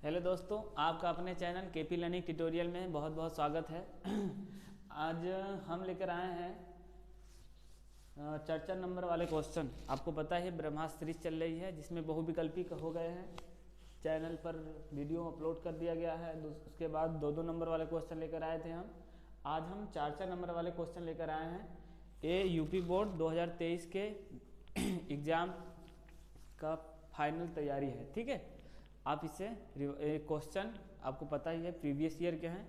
Hello दोस्तों, आपका अपने चैनल केपी लर्निंग ट्यूटोरियल में बहुत बहुत स्वागत है। आज हम लेकर आए हैं चर्चा नंबर वाले क्वेश्चन। आपको पता है ब्रह्मास्त्र सीरीज चल रही है जिसमें बहुविकल्पी हो गए हैं। चैनल पर वीडियो अपलोड कर दिया गया है। उसके बाद दो दो नंबर वाले क्वेश्चन लेकर आए थे हम। आज हम चार नंबर वाले क्वेश्चन लेकर आए हैं। ये यूपी बोर्ड 2023 के एग्ज़ाम का फाइनल तैयारी है, ठीक है। आप इससे क्वेश्चन आपको पता ही है प्रीवियस ईयर के हैं।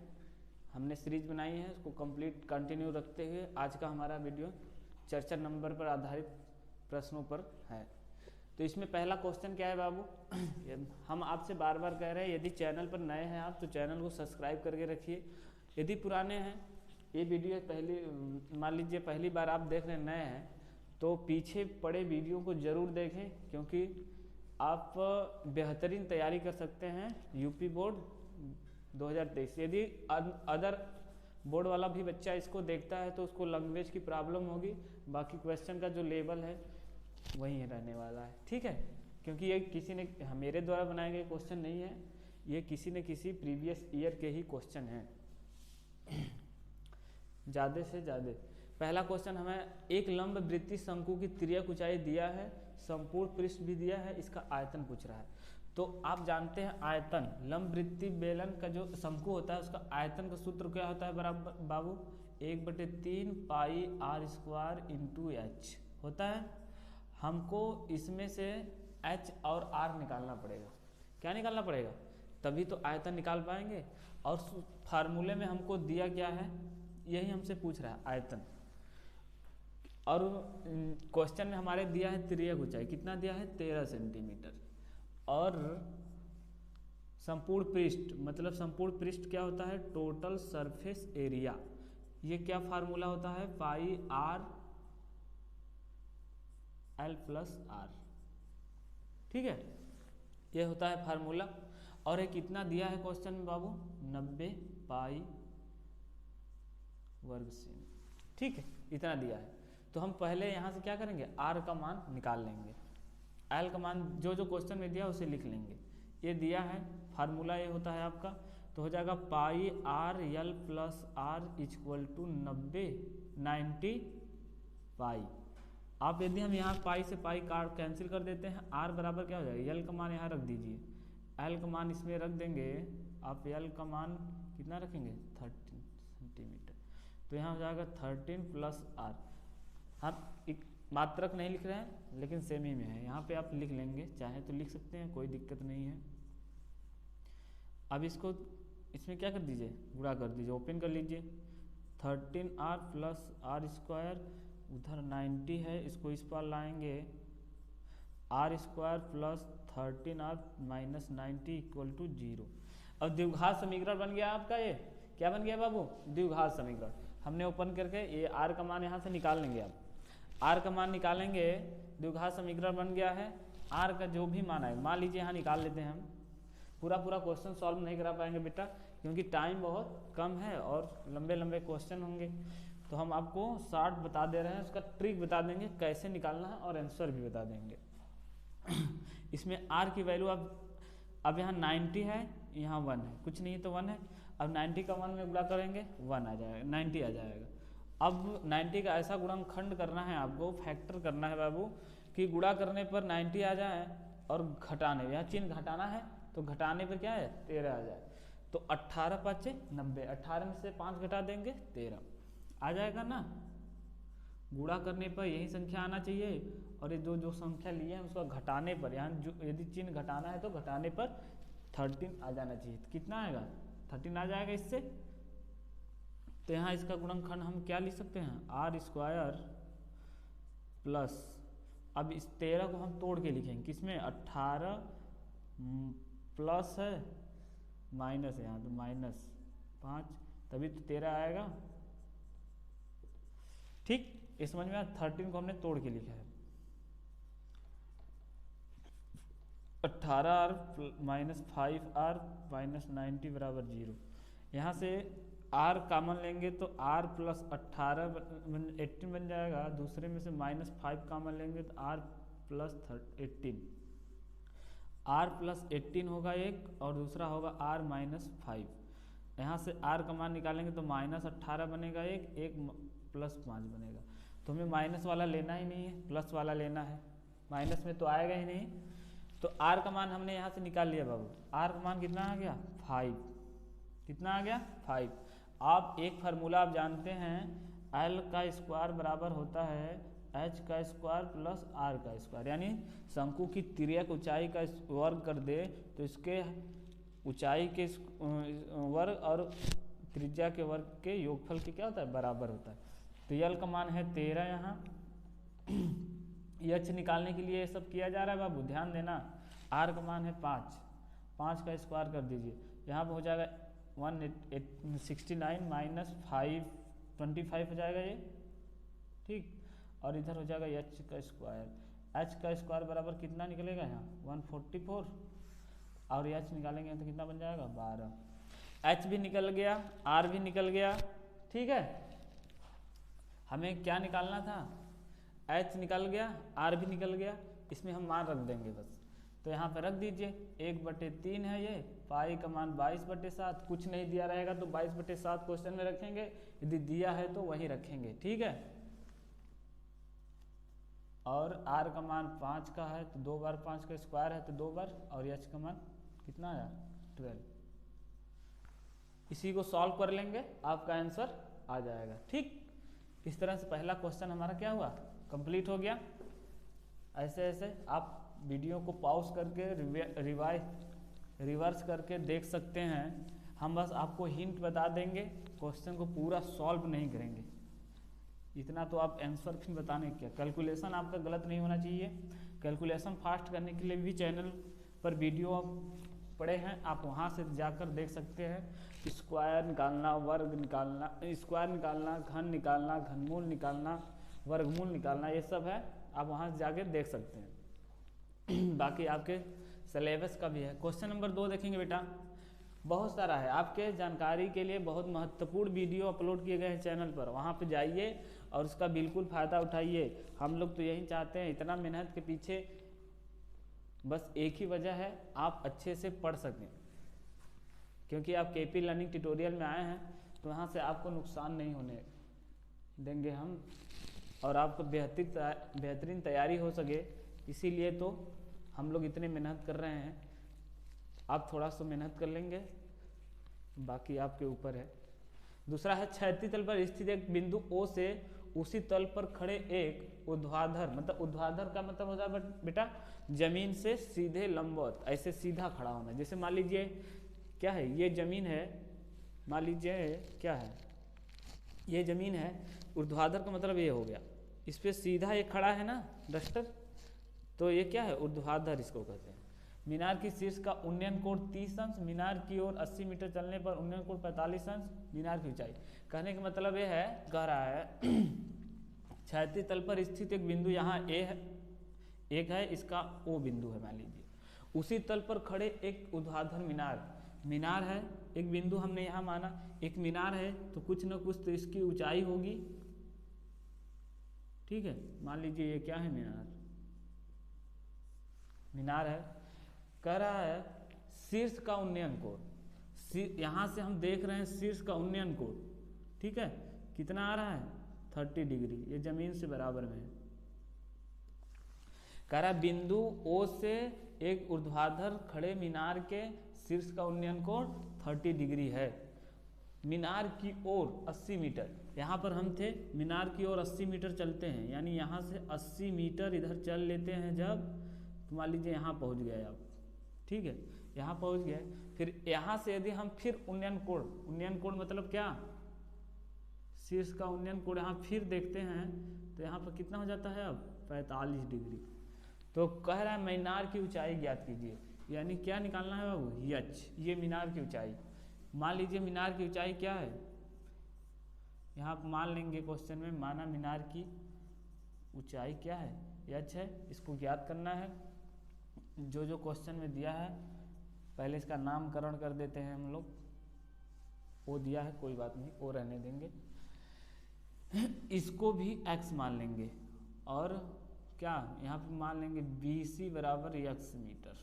हमने सीरीज बनाई है, उसको कंप्लीट कंटिन्यू रखते हुए आज का हमारा वीडियो चर्चा नंबर पर आधारित प्रश्नों पर है। तो इसमें पहला क्वेश्चन क्या है बाबू? हम आपसे बार बार कह रहे हैं, यदि चैनल पर नए हैं आप तो चैनल को सब्सक्राइब करके रखिए। यदि पुराने हैं, ये वीडियो मान लीजिए पहली बार आप देख रहे हैं, नए हैं, तो पीछे पड़े वीडियो को ज़रूर देखें, क्योंकि आप बेहतरीन तैयारी कर सकते हैं यूपी बोर्ड 2023। यदि अदर बोर्ड वाला भी बच्चा इसको देखता है तो उसको लैंग्वेज की प्रॉब्लम होगी, बाकी क्वेश्चन का जो लेवल है वही रहने वाला है, ठीक है। क्योंकि ये किसी ने मेरे द्वारा बनाए गए क्वेश्चन नहीं है, ये किसी न किसी प्रीवियस ईयर के ही क्वेश्चन हैं। ज़्यादा से ज़्यादा पहला क्वेश्चन हमें एक लंब वृत्तीय शंकु की तिर्यक ऊंचाई दिया है, संपूर्ण पृष्ठ भी दिया है, इसका आयतन पूछ रहा है। तो आप जानते हैं आयतन, लंब वृत्तीय बेलन का जो शंकु होता है उसका आयतन का सूत्र क्या होता है बराबर बाबू? 1/3 पाई आर स्क्वायर इंटू एच होता है। हमको इसमें से एच और आर निकालना पड़ेगा। क्या निकालना पड़ेगा? तभी तो आयतन निकाल पाएंगे। और फार्मूले में हमको दिया क्या है, यही हमसे पूछ रहा है आयतन। और क्वेश्चन में हमारे दिया है तिर्यक ऊंचाई, कितना दिया है? 13 सेंटीमीटर। और संपूर्ण पृष्ठ, मतलब संपूर्ण पृष्ठ क्या होता है? Total surface area. ये क्या फार्मूला होता है? पाई आर एल प्लस आर, ठीक है, ये होता है फार्मूला। और ये कितना दिया है क्वेश्चन में बाबू? 90 पाई वर्ग सेमी, ठीक है, इतना दिया है। तो हम पहले यहाँ से क्या करेंगे? आर का मान निकाल लेंगे, एल का मान जो जो क्वेश्चन में दिया उसे लिख लेंगे। ये दिया है फार्मूला, ये होता है आपका, तो हो जाएगा pi R L plus R equal to 90 pi. आप यदि हम यहाँ पाई से पाई काट कैंसिल कर देते हैं, आर बराबर क्या हो जाएगा? एल का मान यहाँ रख दीजिए, एल का मान इसमें रख देंगे। आप एल का मान कितना रखेंगे? 13 सेंटीमीटर। तो यहाँ हो जाएगा 13 प्लस आर। हम एक मात्रक नहीं लिख रहे हैं लेकिन सेमी में है, यहाँ पे आप लिख लेंगे, चाहे तो लिख सकते हैं, कोई दिक्कत नहीं है। अब इसको इसमें क्या कर दीजिए? गुणा कर दीजिए, ओपन कर लीजिए। 13r प्लस आर स्क्वायर, उधर 90 है, इसको इस पर लाएंगे, r square plus 13r minus 90 equal to 0। अब द्विघात समीकरण बन गया आपका। ये क्या बन गया बाबू? द्विघात समीकरण। हमने ओपन करके ये आर का मान यहाँ से निकाल लेंगे। आप आर का मान निकालेंगे, द्विघात समीकरण बन गया है। आर का जो भी मान आए, मान लीजिए यहाँ निकाल लेते हैं हम। पूरा क्वेश्चन सॉल्व नहीं करा पाएंगे बेटा, क्योंकि टाइम बहुत कम है और लंबे लंबे क्वेश्चन होंगे। तो हम आपको शॉर्ट बता दे रहे हैं, उसका ट्रिक बता देंगे कैसे निकालना है और आंसर भी बता देंगे। इसमें आर की वैल्यू अब यहाँ 90 है, यहाँ 1 है, कुछ नहीं तो 1 है। अब 90 का 1 में गुणा करेंगे 1 आ जाएगा, 90 आ जाएगा। अब 90 का ऐसा गुणनखंड करना है आपको, फैक्टर करना है बाबू, कि गुणा करने पर 90 आ जाए और घटाने, यहाँ चिन्ह घटाना है तो घटाने पर क्या है? 13 आ जाए। तो 18 5 90, 18 में से 5 घटा देंगे 13 आ जाएगा ना। गुणा करने पर यही संख्या आना चाहिए, और ये जो संख्या लिए हैं उसका घटाने पर, यहाँ जो यदि चिन्ह घटाना है तो घटाने पर 13 आ जाना चाहिए। तो कितना आएगा? 13 आ जाएगा इससे। तो यहाँ इसका गुणनखंड हम क्या लिख सकते हैं? आर स्क्वायर प्लस, अब इस 13 को हम तोड़ के लिखेंगे किसमें? 18 प्लस है माइनस है यहाँ, तो माइनस 5, तभी तो 13 आएगा, ठीक। इस समझ में 13 को हमने तोड़ के लिखा है। 18r माइनस 5r माइनस 90 बराबर 0। यहाँ से r कॉमन लेंगे तो r प्लस 18 18 बन जाएगा। दूसरे में से -5 कॉमन लेंगे तो r प्लस 18। r प्लस 18 होगा एक, और दूसरा होगा r माइनस 5। यहाँ से r का मान निकालेंगे तो माइनस 18 बनेगा एक प्लस 5 बनेगा। तो हमें माइनस वाला लेना ही नहीं है, प्लस वाला लेना है, माइनस में तो आएगा ही नहीं। तो r का मान हमने यहाँ से निकाल लिया बाबू, r का मान कितना आ गया 5, कितना आ गया 5। आप एक फार्मूला आप जानते हैं, l का स्क्वायर बराबर होता है h का स्क्वायर प्लस r का स्क्वायर, यानी शंकु की तिर्यक ऊंचाई का वर्ग कर दे तो इसके ऊंचाई के वर्ग और त्रिज्या के वर्ग के योगफल के क्या होता है, बराबर होता है। तो यल का मान है 13 यहाँ। यच निकालने के लिए ये सब किया जा रहा है बाबू, ध्यान देना। आर का मान है 5, 5 का स्क्वायर कर दीजिए, यहाँ पे हो जाएगा 169 माइनस 525 हो जाएगा ये, ठीक। और इधर हो जाएगा एच का स्क्वायर, एच का स्क्वायर बराबर कितना निकलेगा यहाँ 144, और एच निकालेंगे तो कितना बन जाएगा 12। एच भी निकल गया, आर भी निकल गया, ठीक है। हमें क्या निकालना था, एच निकल गया, आर भी निकल गया, इसमें हम मान रख देंगे बस। तो यहाँ पे रख दीजिए 1/3 है ये, पाई का मान 22/7, कुछ नहीं दिया रहेगा तो 22/7 क्वेश्चन में रखेंगे, यदि दिया है तो वही रखेंगे, ठीक है। और r का मान 5 का है तो 2 बार 5 का स्क्वायर है तो 2 बार, और h का मान कितना आया 12। इसी को सॉल्व कर लेंगे, आपका आंसर आ जाएगा, ठीक। इस तरह से पहला क्वेश्चन हमारा क्या हुआ, कंप्लीट हो गया। ऐसे ऐसे आप वीडियो को पॉज करके रिवर्स करके देख सकते हैं। हम बस आपको हिंट बता देंगे, क्वेश्चन को पूरा सॉल्व नहीं करेंगे, इतना तो आप आंसर भी बताने क्या। कैलकुलेशन आपका गलत नहीं होना चाहिए। कैलकुलेशन फास्ट करने के लिए भी चैनल पर वीडियो आप पड़े हैं, आप वहां से जाकर देख सकते हैं। स्क्वायर निकालना, वर्ग निकालना, स्क्वायर निकालना, घन निकालना, घनमूल निकालना, वर्गमूल निकालना, ये सब है, आप वहां से जाकर देख सकते हैं। बाकी आपके सिलेबस का भी है। क्वेश्चन नंबर 2 देखेंगे बेटा, बहुत सारा है आपके जानकारी के लिए, बहुत महत्वपूर्ण वीडियो अपलोड किए गए हैं चैनल पर, वहाँ पे जाइए और उसका बिल्कुल फ़ायदा उठाइए। हम लोग तो यही चाहते हैं, इतना मेहनत के पीछे बस एक ही वजह है, आप अच्छे से पढ़ सकें, क्योंकि आप केपी लर्निंग ट्यूटोरियल में आए हैं तो यहाँ से आपको नुकसान नहीं होने देंगे हम, और आपको बेहतरीन तैयारी हो सके, इसीलिए तो हम लोग इतने मेहनत कर रहे हैं। आप थोड़ा सा मेहनत कर लेंगे, बाकी आपके ऊपर है। दूसरा है, क्षैतिज तल पर स्थित एक बिंदु O से उसी तल पर खड़े एक ऊर्ध्वाधर, मतलब ऊर्ध्वाधर का मतलब होता है बेटा जमीन से सीधे लंबवत, ऐसे सीधा खड़ा होना। जैसे मान लीजिए क्या है, ये जमीन है, मान लीजिए क्या है, ये जमीन है, ऊर्ध्वाधर का मतलब ये हो गया, इस पे सीधा ये खड़ा है ना डस्टर, तो ये क्या है ऊर्ध्वाधर इसको कहते हैं। मीनार की शीर्ष का उन्नयन कोण 30 अंश, मीनार की ओर 80 मीटर चलने पर उन्नयन कोण 45 अंश, मीनार की ऊंचाई। कहने का मतलब ये है, कह रहा है क्षैतिज तल पर स्थित एक बिंदु यहाँ ए है, एक है, इसका ओ बिंदु है मान लीजिए, उसी तल पर खड़े एक ऊर्ध्वाधर मीनार है, एक बिंदु हमने यहाँ माना, एक मीनार है तो कुछ न कुछ तो इसकी ऊंचाई होगी, ठीक है। मान लीजिए ये क्या है, मीनार है। कह रहा है शीर्ष का उन्नयन कोण, यहाँ से हम देख रहे हैं शीर्ष का उन्नयन कोण, ठीक है, कितना आ रहा है 30 डिग्री, ये जमीन से बराबर में है। कह रहा बिंदु O से एक ऊर्ध्वाधर खड़े मीनार के शीर्ष का उन्नयन कोण 30 डिग्री है, मीनार की ओर 80 मीटर, यहाँ पर हम थे, मीनार की ओर 80 मीटर चलते हैं, यानी यहाँ से 80 मीटर इधर चल लेते हैं जब, तो मान लीजिए यहाँ पहुँच गए आप, ठीक है, यहाँ पहुँच गए। फिर यहाँ से यदि हम फिर उन्नयन कोण मतलब क्या, शीर्ष का उन्नयन कोण यहाँ फिर देखते हैं तो यहाँ पर कितना हो जाता है अब 45 डिग्री। तो कह रहा है मीनार की ऊंचाई ज्ञात कीजिए, यानी क्या निकालना है बाबू, यच, ये मीनार की ऊंचाई। मान लीजिए मीनार की ऊंचाई क्या है, यहाँ मान लेंगे क्वेश्चन में, माना मीनार की ऊंचाई क्या है, यच है, इसको ज्ञात करना है। जो जो क्वेश्चन में दिया है पहले इसका नामकरण कर देते हैं हम लोग, ओ दिया है कोई बात नहीं, ओ रहने देंगे, इसको भी x मान लेंगे, और क्या यहाँ पे मान लेंगे BC बराबर x मीटर,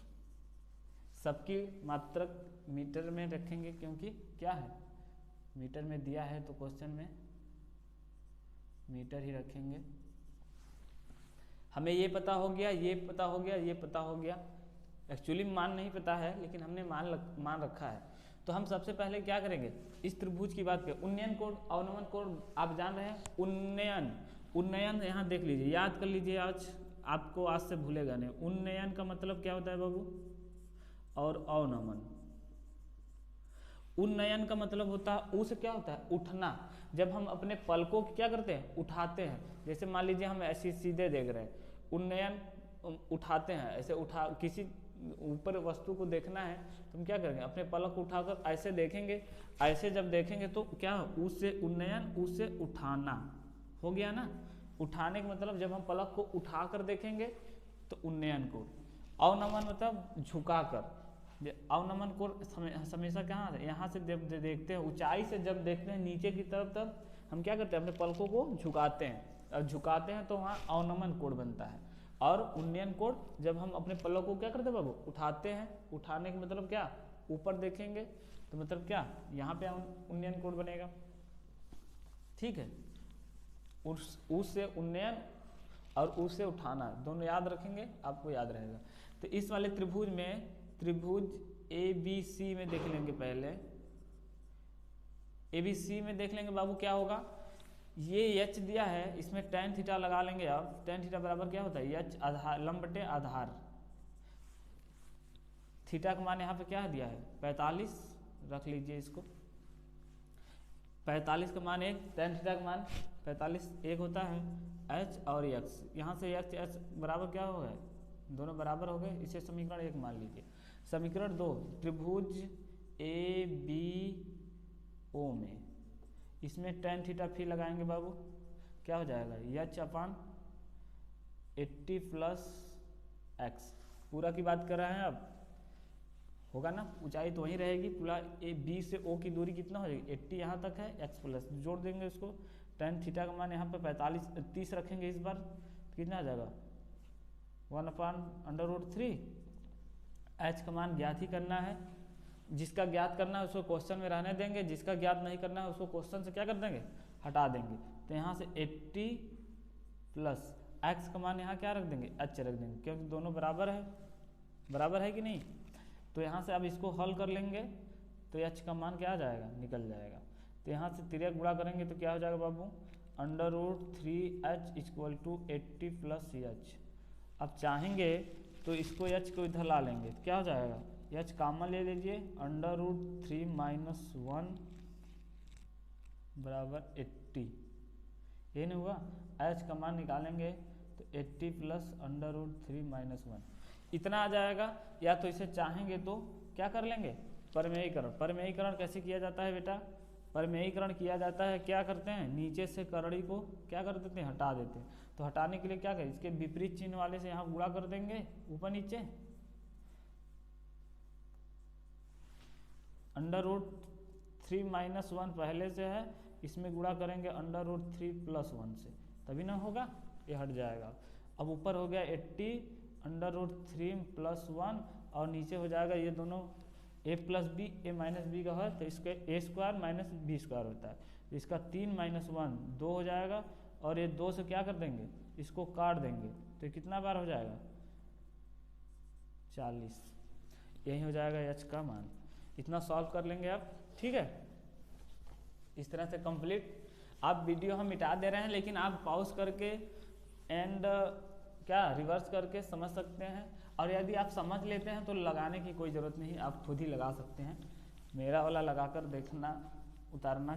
सबकी मात्रक मीटर में रखेंगे, क्योंकि क्या है मीटर में दिया है तो क्वेश्चन में मीटर ही रखेंगे। हमें ये पता हो गया, ये पता हो गया, ये पता हो गया। एक्चुअली मान नहीं पता है लेकिन हमने मान रखा है। तो हम सबसे पहले क्या करेंगे, इस त्रिभुज की बात करें। उन्नयन कोण अवनमन कोण आप जान रहे हैं। उन्नयन यहाँ देख लीजिए, याद कर लीजिए, आज आपको आज से भूलेगा नहीं। उन्नयन का मतलब क्या होता है बाबू, और अवनमन। उन्नयन का मतलब होता है, उ से क्या होता है उठना। जब हम अपने पलकों को क्या करते हैं, उठाते हैं। जैसे मान लीजिए हम ऐसे सीधे देख रहे हैं, उन्नयन उठाते हैं, ऐसे उठा किसी ऊपर वस्तु को देखना है तो हम क्या करेंगे, अपने पलक को उठाकर ऐसे देखेंगे। ऐसे जब देखेंगे तो क्या, उससे उन्नयन, उससे उठाना हो गया ना। उठाने का मतलब जब हम पलक को उठाकर देखेंगे तो उन्नयन कोण। अवनमन मतलब झुकाकर। अवनमन कोण हमेशा कहाँ से, यहाँ से जब देखते हैं, ऊंचाई से जब देखते हैं नीचे की तरफ, तब हम क्या करते हैं, अपने पलकों को झुकाते हैं। और झुकाते हैं तो वहाँ अवनमन कोण बनता है। और उन्नयन कोण जब हम अपने पलक को क्या करते हैं बाबू, उठाते हैं। उठाने का मतलब क्या, ऊपर देखेंगे तो मतलब क्या, यहाँ पे उन्नयन कोण बनेगा। ठीक है, उस से उन्नयन और उस से उठाना दोनों याद रखेंगे, आपको याद रहेगा। तो इस वाले त्रिभुज में, त्रिभुज ABC में देख लेंगे पहले। ABC में देख लेंगे बाबू क्या होगा, ये H दिया है, इसमें tan थीटा लगा लेंगे आप। tan थीटा बराबर क्या होता है, H आधार लंब बटे आधार। थीटा का मान यहाँ पे क्या दिया है 45, रख लीजिए इसको। 45 का मान 1, tan थीटा का मान 45 1 होता है। H और X, यहाँ से H बराबर क्या हो गए, दोनों बराबर हो गए। इसे समीकरण 1 मान लीजिए। समीकरण 2, त्रिभुज ABO में इसमें tan थीटा फिर लगाएंगे बाबू, क्या हो जाएगा, H अपान 80 प्लस x। पूरा की बात कर रहे हैं, अब होगा ना, ऊंचाई तो वहीं रहेगी। पूरा B से O की दूरी कितना हो जाएगी, 80 यहाँ तक है, x प्लस जोड़ देंगे उसको। tan थीटा का मान यहाँ पे 30 रखेंगे इस बार, तो कितना आ जाएगा 1/√3। h का मान ज्ञात ही करना है। जिसका ज्ञात करना है उसको क्वेश्चन में रहने देंगे, जिसका ज्ञात नहीं करना है उसको क्वेश्चन से क्या कर देंगे, हटा देंगे। तो यहाँ से 80 प्लस x का मान यहाँ क्या रख देंगे, h रख देंगे, क्योंकि दोनों बराबर है कि नहीं। तो यहाँ से अब इसको हल कर लेंगे तो h का मान क्या आ जाएगा, निकल जाएगा। तो यहाँ से तिर्यक गुणा करेंगे तो क्या हो जाएगा बाबू, √3h = 80 प्लस h। अब चाहेंगे तो इसको h को इधर ला लेंगे तो क्या हो जाएगा, h कॉमन ले लीजिए, √3 - 1 बराबर 80। ये नहीं हुआ, h का मान निकालेंगे तो 80 प्लस √3 - 1 इतना आ जाएगा। या तो इसे चाहेंगे तो क्या कर लेंगे, परमेयीकरण। परमेयीकरण कैसे किया जाता है बेटा, परमेयीकरण किया जाता है, क्या करते हैं, नीचे से करड़ी को क्या कर देते हैं, हटा देते हैं। तो हटाने के लिए क्या करें, इसके विपरीत चिन्ह वाले से यहाँ गुणा कर देंगे ऊपर नीचे। √3 - 1 पहले से है, इसमें गुणा करेंगे √3 + 1 से, तभी ना होगा, ये हट जाएगा। अब ऊपर हो गया 80 √3 + 1 और नीचे हो जाएगा ये दोनों a + b, a - b का है तो इसके a² - b² होता है। तो इसका 3 - 1 2 हो जाएगा, और ये 2 से क्या कर देंगे, इसको काट देंगे तो कितना बार हो जाएगा 40। यही हो जाएगा h का मान। इतना सॉल्व कर लेंगे आप, ठीक है। इस तरह से कंप्लीट। आप वीडियो हम मिटा दे रहे हैं लेकिन आप पॉज करके एंड क्या रिवर्स करके समझ सकते हैं। और यदि आप समझ लेते हैं तो लगाने की कोई ज़रूरत नहीं, आप खुद ही लगा सकते हैं। मेरा वाला लगाकर देखना, उतारना,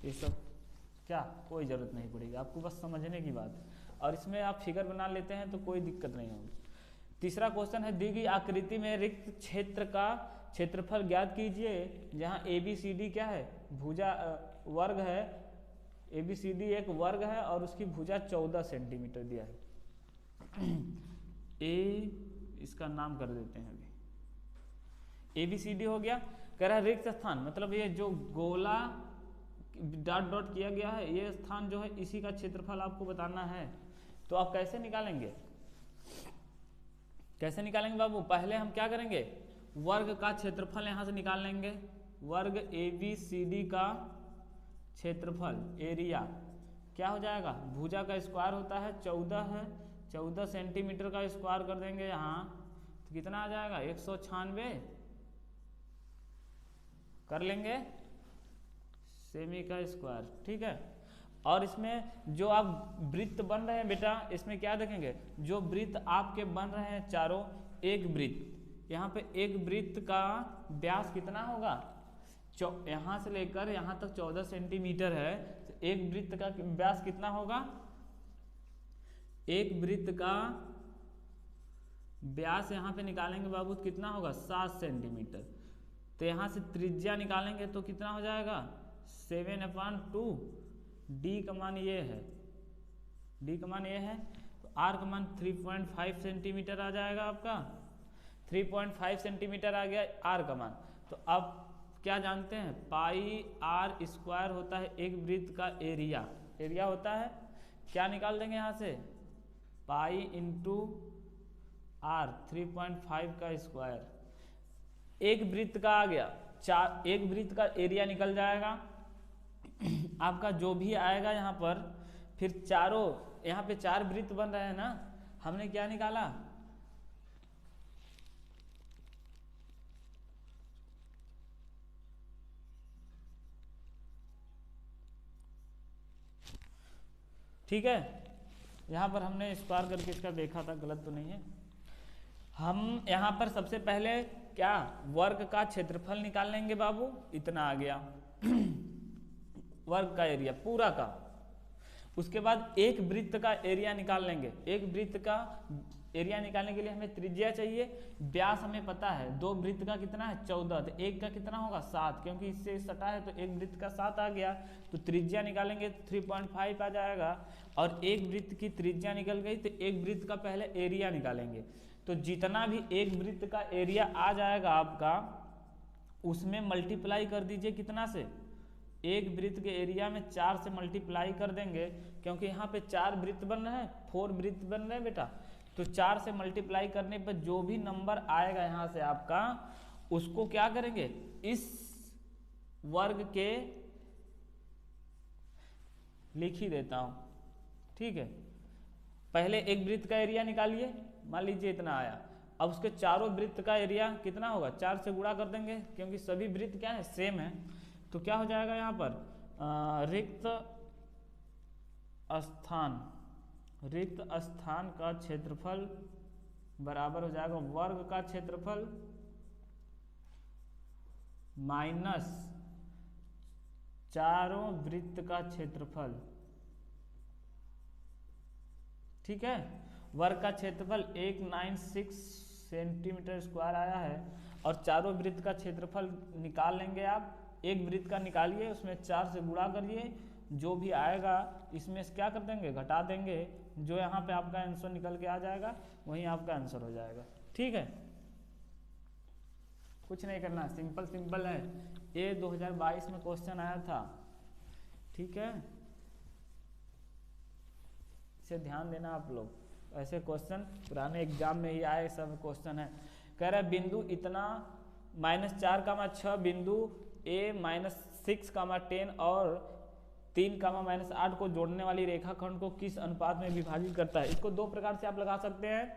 ये सब क्या कोई ज़रूरत नहीं पड़ेगी, आपको बस समझने की बात है। और इसमें आप फिगर बना लेते हैं तो कोई दिक्कत नहीं होगी। तीसरा क्वेश्चन है, दी गई आकृति में रिक्त क्षेत्र का क्षेत्रफल ज्ञात कीजिए। जहाँ ABCD क्या है, भुजा वर्ग है। ABCD एक वर्ग है और उसकी भुजा 14 सेंटीमीटर दिया है। इसका नाम कर देते हैं अभी। ABCD हो गया। कह रहा है रिक्त स्थान, मतलब ये जो गोला डॉट डॉट किया गया है, ये स्थान जो है इसी का क्षेत्रफल आपको बताना है। तो आप कैसे निकालेंगे, कैसे निकालेंगे बाबू, पहले हम क्या करेंगे, वर्ग का क्षेत्रफल यहाँ से निकाल लेंगे, वर्ग ABCD का क्षेत्रफल एरिया क्या हो जाएगा, भुजा का स्क्वायर होता है 14 है, 14 सेंटीमीटर का स्क्वायर कर देंगे यहाँ तो कितना आ जाएगा 196 कर लेंगे सेमी का स्क्वायर। ठीक है, और इसमें जो आप वृत्त बन रहे हैं बेटा, इसमें क्या देखेंगे, जो वृत्त आपके बन रहे हैं चारों, एक वृत्त, यहाँ पे एक वृत्त का व्यास कितना होगा, यहाँ से लेकर यहाँ तक 14 सेंटीमीटर है, तो एक वृत्त का व्यास कितना होगा, एक वृत्त का व्यास यहाँ पे निकालेंगे बाबू कितना होगा 7 सेंटीमीटर। तो यहाँ से त्रिज्या निकालेंगे तो कितना हो जाएगा 7/2, डी का मान ये है, डी का मान ये है, तो आर का मान 3.5 सेंटीमीटर आ जाएगा आपका, 3.5 सेंटीमीटर आ गया आर का मान। तो अब क्या जानते हैं, पाई आर स्क्वायर होता है एक वृत्त का एरिया, एरिया होता है, क्या निकाल देंगे यहाँ से, पाई इंटू आर 3.5 का स्क्वायर, एक वृत्त का आ गया, एक वृत्त का एरिया निकल जाएगा आपका जो भी आएगा यहाँ पर, फिर चारों यहाँ पे 4 वृत्त बन रहे हैं ना, हमने क्या निकाला, ठीक है, यहाँ पर हमने स्क्वायर करके इसका देखा था, गलत तो नहीं है। हम यहाँ पर सबसे पहले क्या वर्ग का क्षेत्रफल निकाल लेंगे बाबू, इतना आ गया वर्ग का एरिया पूरा का। उसके बाद एक वृत्त का एरिया निकाल लेंगे, एक वृत्त का एरिया निकालने के लिए हमें त्रिज्या चाहिए, व्यास हमें पता है, दो वृत्त का कितना है 14, तो एक का कितना होगा 7, क्योंकि इससे सटा है तो एक वृत्त का 7 आ गया, तो त्रिज्या निकालेंगे तो 3.5 आ जाएगा, और एक वृत्त की त्रिज्या निकल गई तो एक वृत्त का पहले एरिया निकालेंगे। तो जितना भी एक वृत्त का एरिया आ जाएगा आपका, उसमें मल्टीप्लाई कर दीजिए कितना से, एक वृत्त के एरिया में 4 से मल्टीप्लाई कर देंगे, क्योंकि यहाँ पे 4 वृत्त बन रहे हैं, 4 वृत्त बन रहे हैं बेटा, तो 4 से मल्टीप्लाई करने पर जो भी नंबर आएगा यहाँ से आपका, उसको क्या करेंगे, इस वर्ग के लिख ही देता हूं, ठीक है। पहले एक वृत्त का एरिया निकालिए, मान लीजिए इतना आया, अब उसके चारों वृत्त का एरिया कितना होगा, 4 से गुणा कर देंगे, क्योंकि सभी वृत्त क्या है सेम है। तो क्या हो जाएगा यहाँ पर रिक्त स्थान का क्षेत्रफल बराबर हो जाएगा वर्ग का क्षेत्रफल माइनस चारों वृत्त का क्षेत्रफल, ठीक है। वर्ग का क्षेत्रफल 196 सेंटीमीटर स्क्वायर आया है, और चारों वृत्त का क्षेत्रफल निकाल लेंगे आप, एक वृत्त का निकालिए, उसमें 4 से गुणा करिए, जो भी आएगा इसमें से क्या कर देंगे, घटा देंगे, जो यहाँ पे आपका आंसर निकल के आ जाएगा वही आपका आंसर हो जाएगा, ठीक है। कुछ नहीं करना, सिंपल सिंपल है, ये 2022 में क्वेश्चन आया था, ठीक है, इसे ध्यान देना आप लोग, ऐसे क्वेश्चन पुराने एग्जाम में ही आए सब क्वेश्चन है। कह रहा है बिंदु इतना -4, बिंदु A -6, 10 और 3, -8 को जोड़ने वाली रेखाखंड को किस अनुपात में विभाजित करता है। इसको दो प्रकार से आप लगा सकते हैं।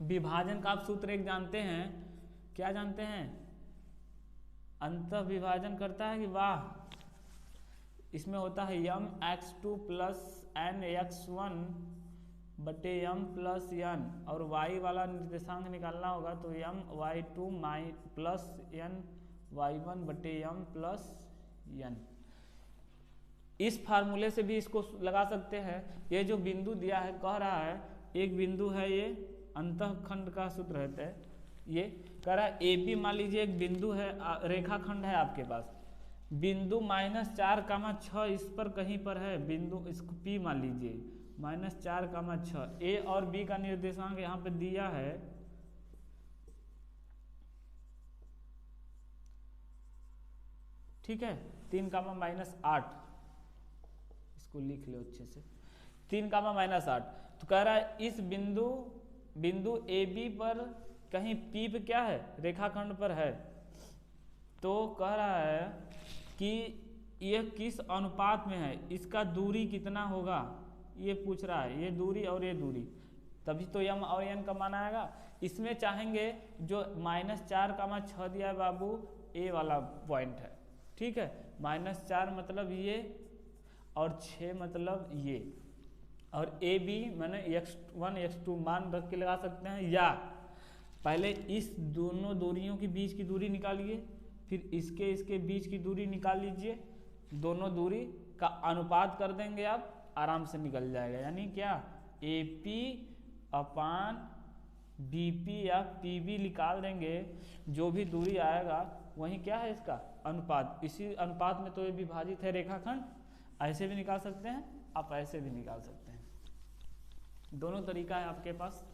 विभाजन का आप सूत्र एक जानते हैं, क्या जानते हैं, अंतः विभाजन करता है कि वाह, इसमें होता है mx2 + nx1 बटे m + n, और y वाला निर्देशांक निकालना होगा तो my2 + ny1 बटे m + n। इस फार्मूले से भी इसको लगा सकते हैं। ये जो बिंदु दिया है, कह रहा है एक बिंदु है, ये अंतःखंड का सूत्र रहता है, ये कह रहा है ए बी, मान लीजिए एक बिंदु है, रेखाखंड है आपके पास, बिंदु -4, 6 इस पर कहीं पर है बिंदु, इसको P मान लीजिए, -4, 6, ए और बी का निर्देशांक यहाँ पे दिया है, ठीक है, 3, -8, इसको लिख लो अच्छे से, 3, -8। तो कह रहा है इस बिंदु ए बी पर कहीं P पे क्या है, रेखाखंड पर है। तो कह रहा है कि ये किस अनुपात में है, इसका दूरी कितना होगा, ये पूछ रहा है, ये दूरी और ये दूरी, तभी तो m और n का मान आएगा। इसमें चाहेंगे जो -4,6 दिया है बाबू, ए वाला पॉइंट है, ठीक है। -4 मतलब ये और 6 मतलब ये, और ए बी मैंने x1 x2 मान रख के लगा सकते हैं, या पहले इस दोनों दूरियों के बीच की दूरी निकालिए, फिर इसके बीच की दूरी निकाल लीजिए, दोनों दूरी का अनुपात कर देंगे आप, आराम से निकल जाएगा। यानी क्या, AP अपान BP या PB निकाल देंगे, जो भी दूरी आएगा वही क्या है इसका अनुपात। इसी अनुपात में तो ये विभाजित है रेखाखंड, ऐसे भी निकाल सकते हैं आप, ऐसे भी निकाल सकते हैं, दोनों तरीका है आपके पास,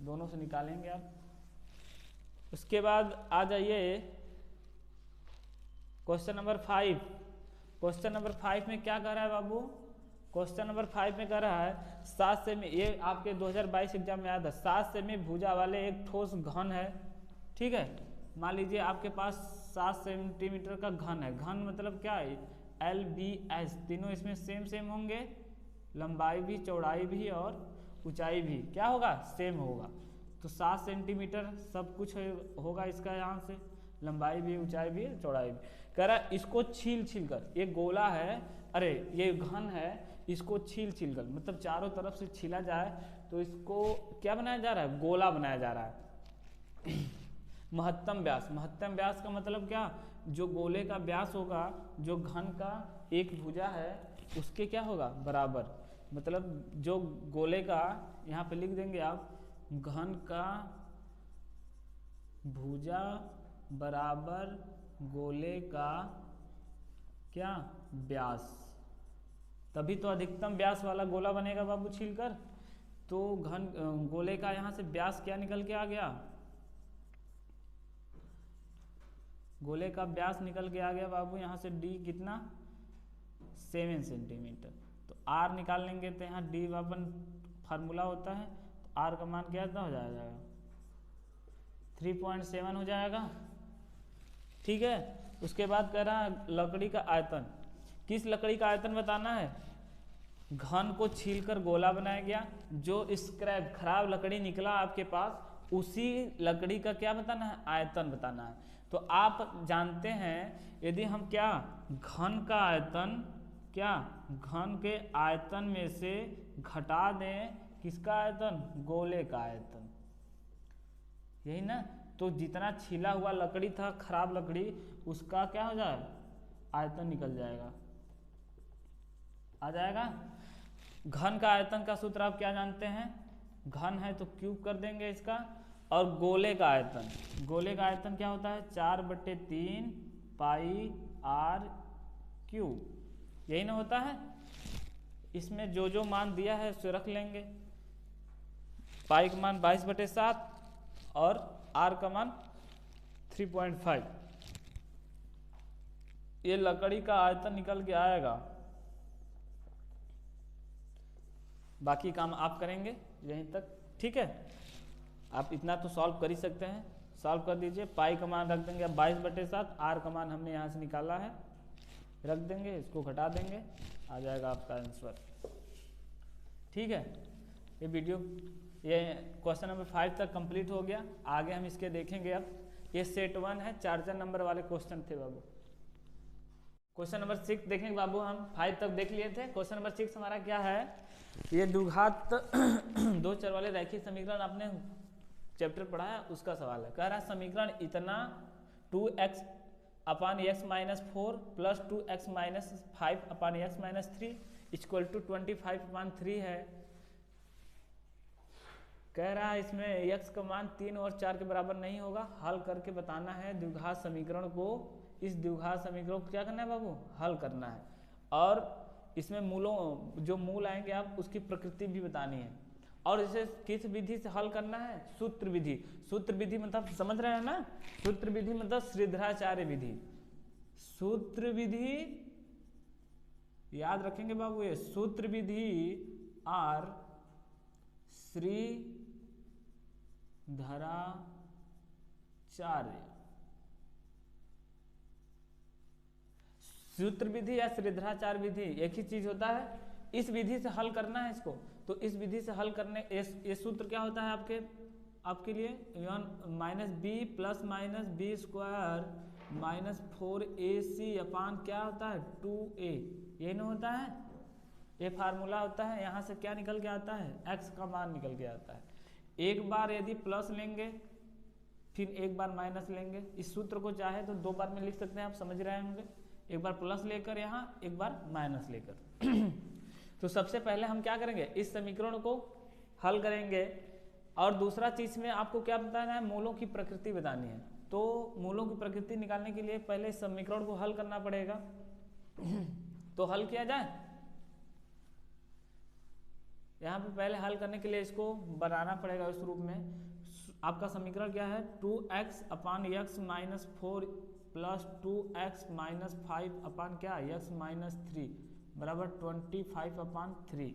दोनों से निकालेंगे आप। उसके बाद आ जाइए क्वेश्चन नंबर 5। क्वेश्चन नंबर 5 में क्या कर रहा है बाबू, क्वेश्चन नंबर 5 में कर रहा है 7 सेमी, ये आपके 2022 एग्जाम में आया था, 7 सेमी भुजा वाले एक ठोस घन है, ठीक है। मान लीजिए आपके पास 7 सेंटीमीटर का घन है, घन मतलब क्या है, LBS, तीनों इसमें सेम होंगे, लंबाई भी, चौड़ाई भी और ऊंचाई भी क्या होगा, सेम होगा। तो 7 सेंटीमीटर सब कुछ होगा इसका, यहाँ से लंबाई भी, ऊंचाई भी, चौड़ाई भी। कह रहा है इसको छील कर, ये गोला है, अरे ये घन है, इसको छील कर, मतलब चारों तरफ से छीला जाए तो इसको क्या बनाया जा रहा है, गोला बनाया जा रहा है। महत्तम व्यास, महत्तम व्यास का मतलब क्या, जो गोले का व्यास होगा, जो घन का एक भुजा है उसके क्या होगा, बराबर, मतलब जो गोले का, यहाँ पे लिख देंगे आप, घन का भुजा बराबर गोले का क्या, व्यास, तभी तो अधिकतम व्यास वाला गोला बनेगा बाबू छीलकर। तो घन गोले का यहाँ से व्यास क्या निकल के आ गया, गोले का व्यास निकल के आ गया बाबू यहाँ से D कितना, 7 सेंटीमीटर। तो R निकाल लेंगे, तो यहाँ D अपन फार्मूला होता है, तो R का मान क्या हो जाएगा, 3.7 हो जाएगा, ठीक है। उसके बाद कह रहा है लकड़ी का आयतन, किस लकड़ी का आयतन बताना है, घन को छीलकर गोला बनाया गया, जो स्क्रैप खराब लकड़ी निकला आपके पास, उसी लकड़ी का क्या बताना है, आयतन बताना है। तो आप जानते हैं यदि हम क्या, घन का आयतन, क्या घन के आयतन में से घटा दें किसका आयतन, गोले का आयतन, यही ना। तो जितना छीला हुआ लकड़ी था, खराब लकड़ी, उसका क्या हो जाए, आयतन निकल जाएगा, आ जाएगा। घन का आयतन का सूत्र आप क्या जानते हैं, घन है तो क्यूब कर देंगे इसका, और गोले का आयतन, गोले का आयतन क्या होता है, 4/3 पाई R क्यूब, यही ना होता है। इसमें जो मान दिया है उसे रख लेंगे, पाई का मान 22/7 और R का मान 3.5, ये लकड़ी का आयतन निकल के आएगा। बाकी काम आप करेंगे यहीं तक, ठीक है। आप इतना तो सॉल्व कर ही सकते हैं, सॉल्व कर दीजिए। पाई का मान रख देंगे 22/7, R का मान हमने यहाँ से निकाला है, रख देंगे, इसको घटा देंगे, आ जाएगा आपका आंसर, ठीक है। ये वीडियो, ये क्वेश्चन नंबर 5 तक कंप्लीट हो गया, आगे हम इसके देखेंगे। अब ये सेट 1 है, 4 नंबर वाले क्वेश्चन थे बाबू। क्वेश्चन नंबर 6 देखेंगे बाबू, हम 5 तक देख लिए थे। क्वेश्चन नंबर 6 हमारा क्या है, ये द्विघात दो चर वाले रैखिक समीकरण आपने चैप्टर पढ़ा है, उसका सवाल है। कह रहा है समीकरण इतना 2x upon x minus 4 plus 2x minus 5 upon x minus 3 equal to 25/3 है। कह रहा है इसमें x का मान 3 और 4 के बराबर नहीं होगा, हल करके बताना है द्विघात समीकरण को। इस द्विघात समीकरण को क्या करना है बाबू, हल करना है। और इसमें मूलों, जो मूल आएंगे आप उसकी प्रकृति भी बतानी है। और इसे किस विधि से हल करना है, सूत्र विधि। सूत्र विधि मतलब समझ रहे हैं ना, सूत्र विधि मतलब श्रीधराचार्य विधि। सूत्र विधि याद रखेंगे बाबू, ये सूत्र विधि आर श्री धराचार्य। सूत्र विधि या श्रीधराचार्य विधि एक ही चीज होता है। इस विधि से हल करना है इसको, तो इस विधि से हल करने ये सूत्र क्या होता है आपके लिए minus b plus minus b square minus 4ac upon क्या होता है 2a, ये ना होता है, ये फार्मूला होता है। यहाँ से क्या निकल के आता है x का मान निकल के आता है। एक बार यदि प्लस लेंगे फिर एक बार माइनस लेंगे। इस सूत्र को चाहे तो दो बार में लिख सकते हैं, आप समझ रहे होंगे। एक बार प्लस लेकर यहाँ, एक बार माइनस लेकर। तो सबसे पहले हम क्या करेंगे, इस समीकरण को हल करेंगे। और दूसरा चीज में आपको क्या बताना है, मूलों की प्रकृति बतानी है। तो मूलों की प्रकृति निकालने के लिए पहले इस समीकरण को हल करना पड़ेगा। तो हल किया जाए। यहाँ पे पहले हल करने के लिए इसको बनाना पड़ेगा इस रूप में। आपका समीकरण क्या है 2x upon x minus 4 plus 2x minus 5 अपान क्या x माइनस 3 बराबर 25 अपान 3।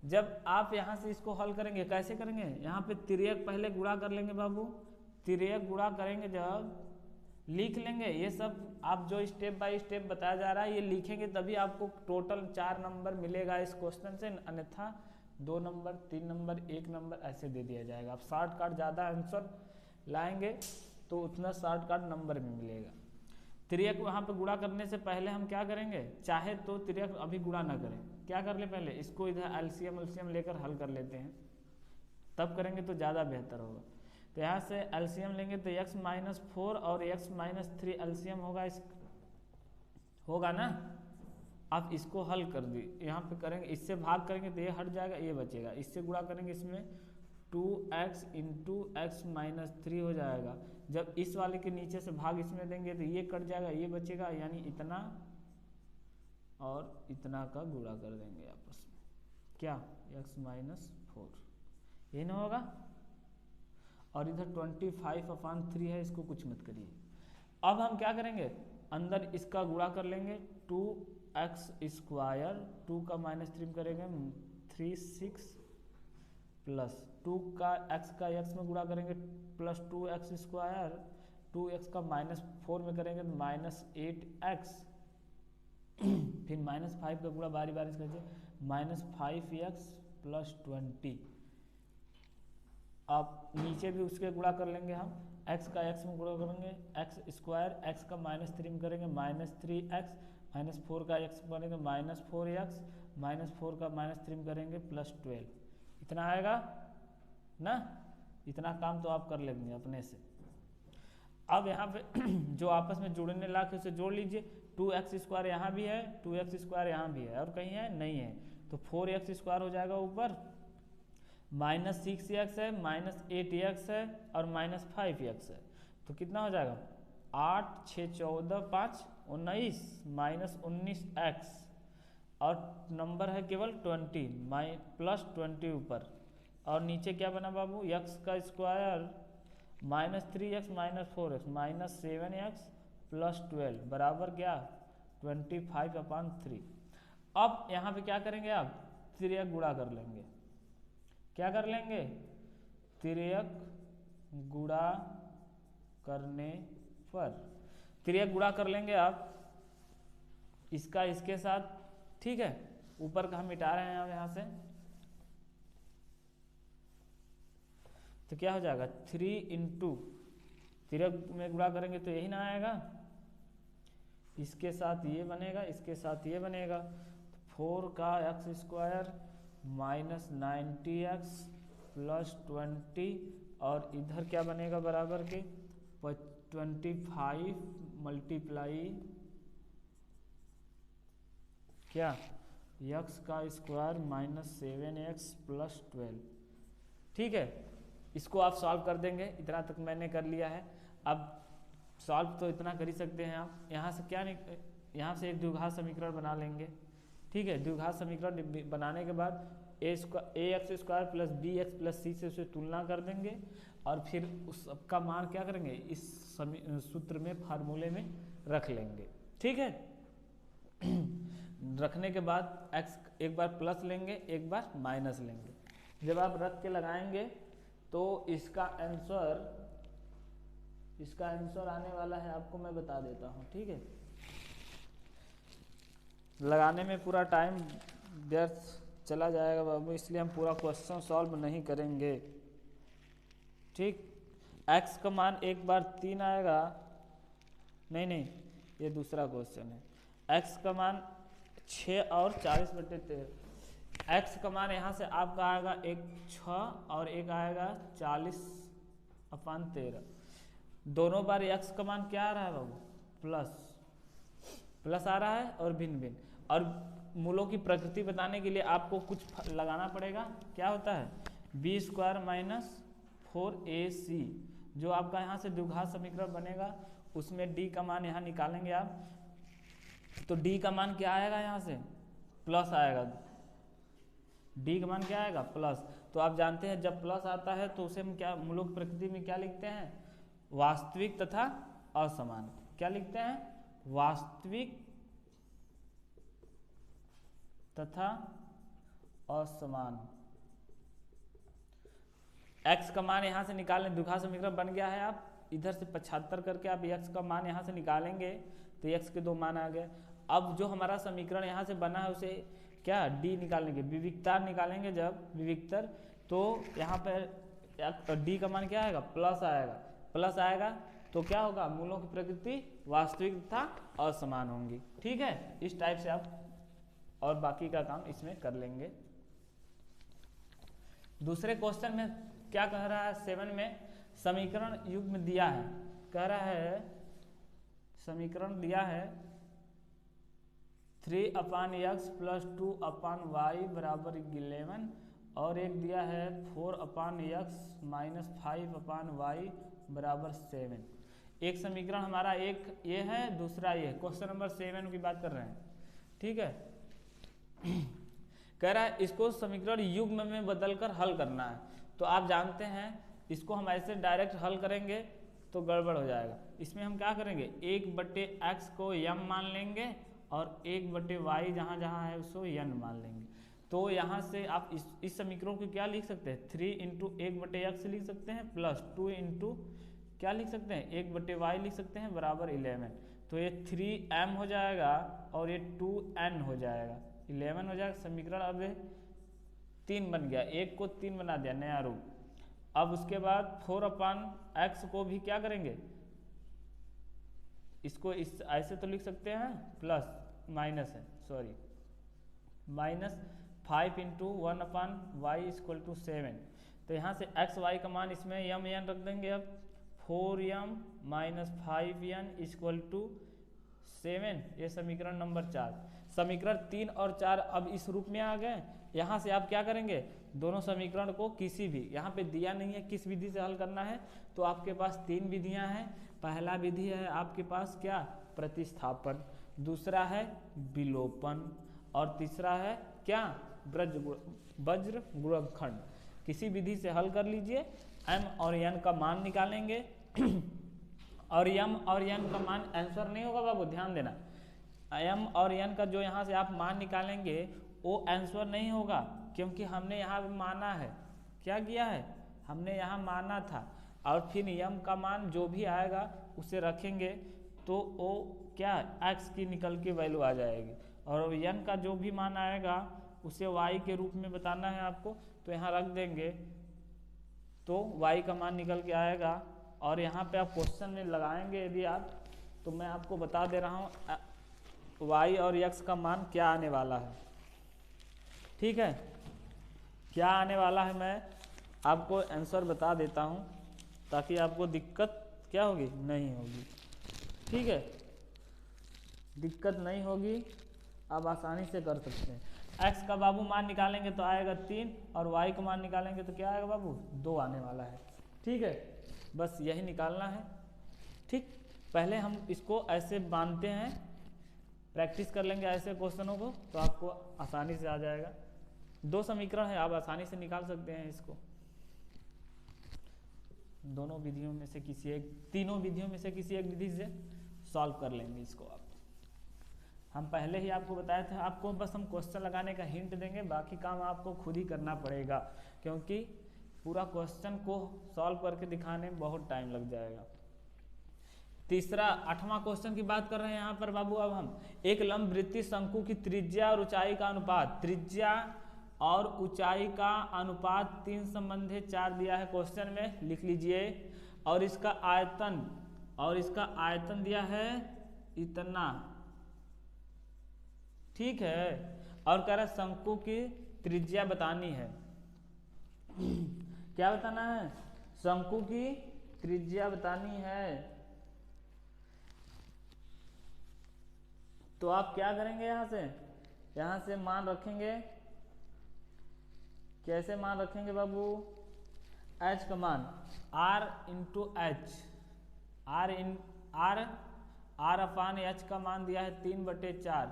जब आप यहाँ से इसको हल करेंगे, कैसे करेंगे, यहाँ पे तिर्यक पहले गुणा कर लेंगे बाबू। तिर्यक गुणा करेंगे जब लिख लेंगे, ये सब आप जो स्टेप बाय स्टेप बताया जा रहा है ये लिखेंगे, तभी आपको टोटल 4 नंबर मिलेगा इस क्वेश्चन से। अन्यथा 2 नंबर 3 नंबर 1 नंबर ऐसे दे दिया जाएगा। आप शॉर्टकट ज़्यादा आंसर लाएंगे तो उतना शॉर्टकट नंबर में मिलेगा। तिर्यक वहाँ पे गुणा करने से पहले हम क्या करेंगे, चाहे तो तिर्यक अभी गुणा ना करें, क्या कर ले पहले इसको इधर एलसीएम लेकर हल कर लेते हैं, तब करेंगे तो ज़्यादा बेहतर होगा। तो यहाँ से एलसीएम लेंगे तो x माइनस 4 और x माइनस 3 एलसीएम होगा ना। आप इसको हल कर दी, यहाँ पे करेंगे, इससे भाग करेंगे तो ये हट जाएगा, ये बचेगा। इससे गुणा करेंगे, इसमें 2x इंटू एक्स माइनस 3 हो जाएगा। जब इस वाले के नीचे से भाग इसमें देंगे तो ये कट जाएगा, ये बचेगा, यानी इतना और इतना का गुणा कर देंगे आपस में, क्या x माइनस 4, ये ना होगा। और इधर 25 अपान 3 है, इसको कुछ मत करिए। अब हम क्या करेंगे, अंदर इसका गुणा कर लेंगे 2x स्क्वायर, 2 का माइनस 3 करेंगे 3 6 प्लस 2 का x का x में गुणा करेंगे प्लस 2x स्क्वायर, 2x का माइनस 4 में करेंगे तो माइनस 8x, फिर माइनस 5 का गुणा बारी बारी से करके माइनस 5x प्लस 20। अब नीचे भी उसके गुणा कर लेंगे हम, x का x में गुणा करेंगे x स्क्वायर, x का माइनस 3 में करेंगे माइनस 3x, माइनस 4 का x बनेगा माइनस 4x, माइनस 4 का माइनस 3 में करेंगे प्लस 12। इतना आएगा ना, इतना काम तो आप कर लेंगे अपने से। अब यहाँ पे जो आपस में जुड़ने लायक उसे जोड़ लीजिए। 2x स्क्वायर यहाँ भी है, 2x स्क्वायर यहाँ भी है, और कहीं है नहीं है, तो 4x स्क्वायर हो जाएगा ऊपर, माइनस 6x है, माइनस 8x है और माइनस 5x है। तो कितना हो जाएगा 8 6 14 5 19 माइनस 19x, और नंबर है केवल 20 प्लस 20 ऊपर, और नीचे क्या बना बाबू x का square minus 3x minus 4x minus 7x plus 12 बराबर क्या 25 अपान 3। अब यहाँ पे क्या करेंगे, आप तिर्यक गुणा कर लेंगे। क्या कर लेंगे, तिर्यक गुणा करने पर तिर्यक गुणा कर लेंगे आप इसका इसके साथ, ठीक है। ऊपर का हम मिटा रहे हैं अब यहाँ से, तो क्या हो जाएगा 3 इंटू तिर्यक में गुणा करेंगे तो यही ना आएगा, इसके साथ ये बनेगा, इसके साथ ये बनेगा, 4 का x square minus 90x plus 20, और इधर क्या बनेगा बराबर के 25 मल्टीप्लाई क्या x का स्क्वायर माइनस 7x प्लस 12, ठीक है। इसको आप सॉल्व कर देंगे, इतना तक मैंने कर लिया है। अब सॉल्व तो इतना कर ही सकते हैं आप। यहाँ से क्या यहाँ से एक द्विघात समीकरण बना लेंगे, ठीक है। द्विघात समीकरण बनाने के बाद ax square plus bx plus c से उसे तुलना कर देंगे, और फिर उस सबका मान क्या करेंगे इस सूत्र में फार्मूले में रख लेंगे, ठीक है। रखने के बाद x एक बार प्लस लेंगे, एक बार माइनस लेंगे। जब आप रख के लगाएंगे तो इसका आंसर आने वाला है, आपको मैं बता देता हूँ, ठीक है। लगाने में पूरा टाइम व्यर्थ चला जाएगा बाबू, इसलिए हम पूरा क्वेश्चन सॉल्व नहीं करेंगे, ठीक। x का मान एक बार 3 आएगा, नहीं ये दूसरा क्वेश्चन है। x का मान 6 और 40/13, x का मान यहाँ से आपका आएगा एक 6 और एक आएगा 40/13। दोनों बार x का मान क्या आ रहा है बाबू, प्लस आ रहा है और भिन्न भिन्न। और मूलों की प्रकृति बताने के लिए आपको कुछ लगाना पड़ेगा, क्या होता है b² - 4ac, जो आपका यहाँ से द्विघात समीकरण बनेगा, उसमें d का मान यहाँ निकालेंगे आप, तो d का मान क्या आएगा, यहाँ से प्लस आएगा, d का मान क्या आएगा प्लस। तो आप जानते हैं जब प्लस आता है तो उसे हम क्या मूलों की प्रकृति में क्या लिखते हैं, वास्तविक तथा असमान। क्या लिखते हैं, वास्तविक तथा असमान। x का मान यहाँ से निकालें, द्विघात समीकरण बन गया है, आप इधर से 75 करके आप x का मान यहाँ से निकालेंगे तो x के 2 मान आ गए। अब जो हमारा समीकरण यहाँ से बना है उसे क्या d निकालेंगे, विविक्तार निकालेंगे। जब विविक्तर तो यहाँ पर d का मान क्या आएगा, प्लस आएगा तो क्या होगा, मूलों की प्रकृति वास्तविक तथा असमान होंगी, ठीक है। इस टाइप से आप और बाकी का काम इसमें कर लेंगे। दूसरे क्वेश्चन में क्या कह रहा है, 7 में समीकरण युग्म दिया है, कह रहा है समीकरण दिया है 3/x + 2/y = 11 और एक दिया है 4/x - 5/y = 7। एक समीकरण हमारा एक ये है, दूसरा ये है, क्वेश्चन नंबर 7 की बात कर रहे हैं, ठीक है। कह रहा है इसको समीकरण युग्म में बदलकर हल करना है। तो आप जानते हैं इसको हम ऐसे डायरेक्ट हल करेंगे तो गड़बड़ हो जाएगा। इसमें हम क्या करेंगे, 1/x को m मान लेंगे और 1/y जहाँ जहाँ है उसको n मान लेंगे। तो यहाँ से आप इस समीकरण को क्या लिख सकते हैं, 3 × 1/x लिख सकते हैं प्लस 2 × क्या लिख सकते हैं, 1/y लिख सकते हैं बराबर 11। तो ये 3m हो जाएगा और ये 2n हो जाएगा, 11 हो जाएगा। समीकरण अब 3 बन गया, 1 को 3 बना दिया, नया रूप। अब उसके बाद 4/x को भी क्या करेंगे, इसको इस ऐसे तो लिख सकते हैं प्लस माइनस है सॉरी -5 × 1/y = 7। तो यहाँ से x y का मान इसमें m n रख देंगे। अब 4m - 5n = 7, ये समीकरण नंबर 4। समीकरण 3 और 4 अब इस रूप में आ गए। यहाँ से आप क्या करेंगे, दोनों समीकरण को किसी भी, यहाँ पे दिया नहीं है किस विधि से हल करना है, तो आपके पास 3 विधियाँ हैं। पहला विधि है आपके पास क्या, प्रतिस्थापन, दूसरा है विलोपन और तीसरा है क्या, वज्र गुणनखंड। किसी विधि से हल कर लीजिए, m और n का मान निकालेंगे और m और n का मान आंसर नहीं होगा बाबू, ध्यान देना। m और n का जो यहाँ से आप मान निकालेंगे वो आंसर नहीं होगा, क्योंकि हमने यहाँ माना है, क्या किया है, हमने यहाँ माना था। और फिर m का मान जो भी आएगा उसे रखेंगे तो वो क्या, x की निकल के वैल्यू आ जाएगी। और n का जो भी मान आएगा उसे y के रूप में बताना है आपको, तो यहाँ रख देंगे तो y का मान निकल के आएगा। और यहाँ पे आप क्वेश्चन में लगाएंगे यदि आप, तो मैं आपको बता दे रहा हूँ y और x का मान क्या आने वाला है, ठीक है। क्या आने वाला है मैं आपको आंसर बता देता हूँ ताकि आपको दिक्कत क्या होगी, नहीं होगी, ठीक है। दिक्कत नहीं होगी, आप आसानी से कर सकते हैं। x का बाबू मान निकालेंगे तो आएगा 3 और y का मान निकालेंगे तो क्या आएगा बाबू, 2 आने वाला है, ठीक है। बस यही निकालना है, ठीक। पहले हम इसको ऐसे मानते हैं, प्रैक्टिस कर लेंगे ऐसे क्वेश्चनों को तो आपको आसानी से आ जाएगा। 2 समीकरण है, आप आसानी से निकाल सकते हैं इसको, दोनों विधियों में से किसी एक, तीनों विधियों में से किसी एक विधि से सॉल्व कर लेंगे इसको। आप हम पहले ही आपको बताया था, आपको बस हम क्वेश्चन लगाने का हिंट देंगे, बाकी काम आपको खुद ही करना पड़ेगा, क्योंकि पूरा क्वेश्चन को सॉल्व करके दिखाने में बहुत टाइम लग जाएगा। तीसरा 8वां क्वेश्चन की बात कर रहे हैं यहाँ पर बाबू। अब हम एक लंबवृत्तीय शंकु की त्रिज्या और ऊंचाई का अनुपात, त्रिज्या और ऊंचाई का अनुपात 3 संबंधी 4 दिया है क्वेश्चन में, लिख लीजिए। और इसका आयतन दिया है इतना, ठीक है। और कह रहा है शंकु की त्रिज्या बतानी है। क्या बताना है? शंकु की त्रिज्या बतानी है। तो आप क्या करेंगे? यहां से मान रखेंगे। कैसे मान रखेंगे बाबू? h का मान r इंटू एच, r अपान h का मान दिया है 3/4।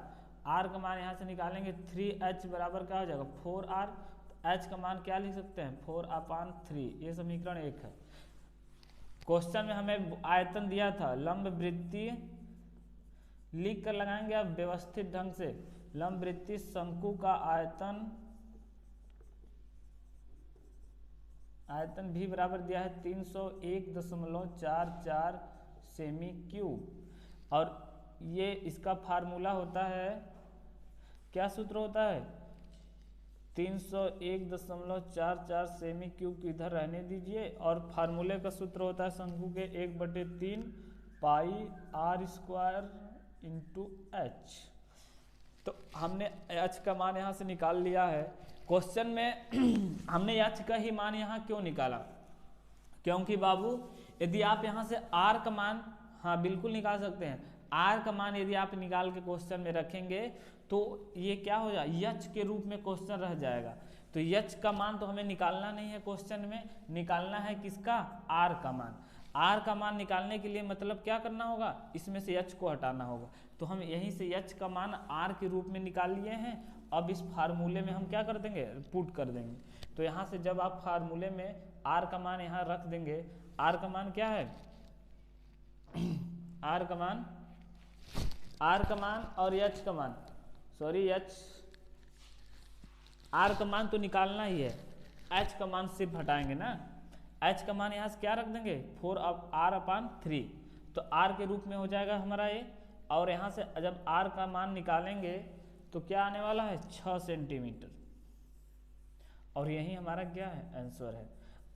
r का मान यहाँ से निकालेंगे 3h बराबर क्या हो जाएगा? 4r। तो h का मान क्या लिख सकते हैं? 4/3। ये समीकरण 1 है। क्वेश्चन में हमें आयतन दिया था लंबवृत्तीय, लिख कर लगाएंगे आप व्यवस्थित ढंग से। लंबवृत्तीय शंकु का आयतन भी बराबर दिया है 301.44 सेमी क्यूब। और ये इसका फार्मूला होता है, क्या सूत्र होता है? 301.44 सेमी क्यूब इधर रहने दीजिए। और फार्मूले का सूत्र होता है शंकु के 1/3 पाई r स्क्वायर इंटू एच। तो हमने h का मान यहाँ से निकाल लिया है। क्वेश्चन में हमने h का ही मान यहाँ क्यों निकाला? क्योंकि बाबू यदि आप यहाँ से r का मान, हाँ बिल्कुल निकाल सकते हैं, r का मान यदि आप निकाल के क्वेश्चन में रखेंगे तो ये क्या हो जाएगा? h के रूप में क्वेश्चन रह जाएगा। तो h का मान तो हमें निकालना नहीं है क्वेश्चन में, निकालना है किसका? r का मान। r का मान निकालने के लिए मतलब क्या करना होगा? इसमें से h को हटाना होगा। तो हम यहीं से h का मान r के रूप में निकाल लिए हैं। अब इस फार्मूले में हम क्या कर देंगे? पुट कर देंगे। तो यहाँ से जब आप फार्मूले में r का मान यहाँ रख देंगे, r का मान क्या है? r का मान और h का मान, सॉरी r का मान तो निकालना ही है, h का मान सिर्फ हटाएंगे ना। h का मान यहाँ से क्या रख देंगे? 4r/3। तो r के रूप में हो जाएगा हमारा ये। और यहाँ से जब r का मान निकालेंगे तो क्या आने वाला है? 6 सेंटीमीटर। और यही हमारा क्या है? आंसर है।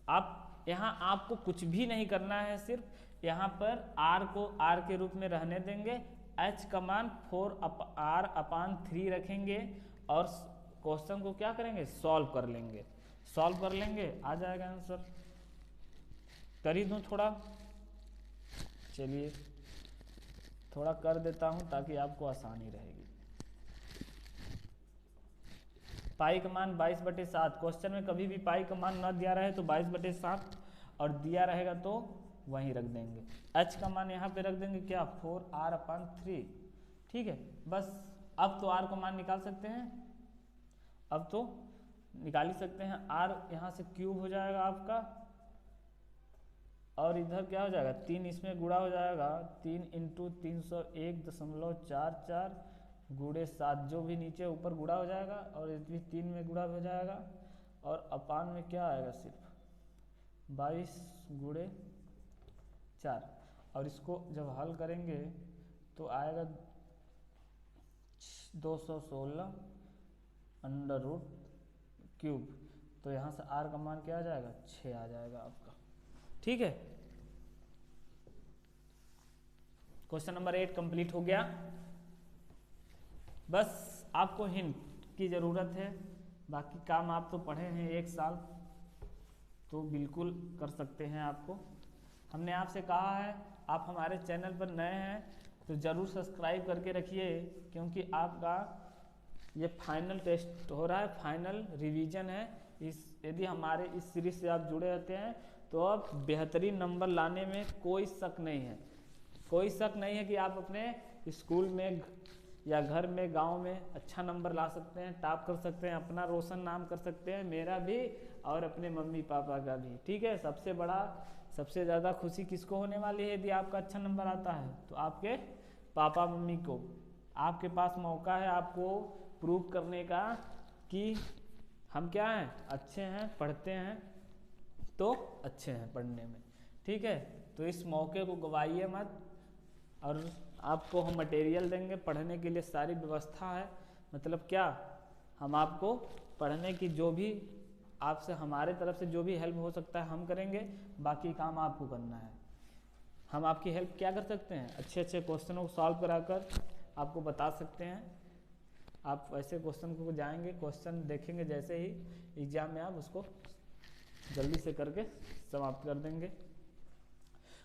आप यहाँ आपको कुछ भी नहीं करना है, सिर्फ यहाँ पर r को r के रूप में रहने देंगे, h का मान 4r/3 रखेंगे और क्वेश्चन को क्या करेंगे? सॉल्व कर लेंगे। सॉल्व कर लेंगे, आ जाएगा आंसर। कर ही दूं थोड़ा, चलिए थोड़ा कर देता हूं ताकि आपको आसानी रहेगी। पाई का मान 22/7। क्वेश्चन में कभी भी पाई का मान न दिया रहे तो 22/7, और दिया रहेगा तो वहीं रख देंगे। h का मान यहाँ पे रख देंगे क्या? 4r/3। ठीक है, बस अब तो r का मान निकाल सकते हैं, अब तो निकाल ही सकते हैं। r यहाँ से क्यूब हो जाएगा आपका, और इधर क्या हो जाएगा? 3 इसमें गुणा हो जाएगा, 3 × 301.44 गुणे 7, जो भी नीचे ऊपर गुणा हो जाएगा, और इस भी 3 में गुणा हो जाएगा, और अपान में क्या आएगा? सिर्फ 22 × 4। और इसको जब हल करेंगे तो आएगा 216√3। तो यहाँ से r का मान क्या आ जाएगा? 6 आ जाएगा आपका। ठीक है, क्वेश्चन नंबर 8 कंप्लीट हो गया। बस आपको हिंट की ज़रूरत है, बाकी काम आप तो पढ़े हैं 1 साल, तो बिल्कुल कर सकते हैं। आपको हमने आपसे कहा है, आप हमारे चैनल पर नए हैं तो ज़रूर सब्सक्राइब करके रखिए, क्योंकि आपका ये फाइनल टेस्ट हो रहा है, फाइनल रिवीजन है। यदि हमारे इस सीरीज से आप जुड़े रहते हैं तो आप बेहतरीन नंबर लाने में कोई शक नहीं है, कोई शक नहीं है कि आप अपने स्कूल में या घर में, गांव में अच्छा नंबर ला सकते हैं, टॉप कर सकते हैं, अपना रोशन नाम कर सकते हैं, मेरा भी और अपने मम्मी पापा का भी। ठीक है, सबसे ज़्यादा खुशी किसको होने वाली है? यदि आपका अच्छा नंबर आता है तो आपके पापा मम्मी को। आपके पास मौका है आपको प्रूव करने का कि हम क्या हैं? अच्छे हैं, पढ़ते हैं तो अच्छे हैं पढ़ने में, ठीक है। तो इस मौके को गवाइए मत, और आपको हम मटेरियल देंगे पढ़ने के लिए, सारी व्यवस्था है। मतलब क्या, हम आपको पढ़ने की जो भी आपसे हमारे तरफ से जो भी हेल्प हो सकता है हम करेंगे, बाकी काम आपको करना है। हम आपकी हेल्प क्या कर सकते हैं, अच्छे अच्छे क्वेश्चनों को सॉल्व कराकर आपको बता सकते हैं। आप ऐसे क्वेश्चन को जाएंगे, क्वेश्चन देखेंगे, जैसे ही एग्जाम में आप उसको जल्दी से करके समाप्त कर देंगे।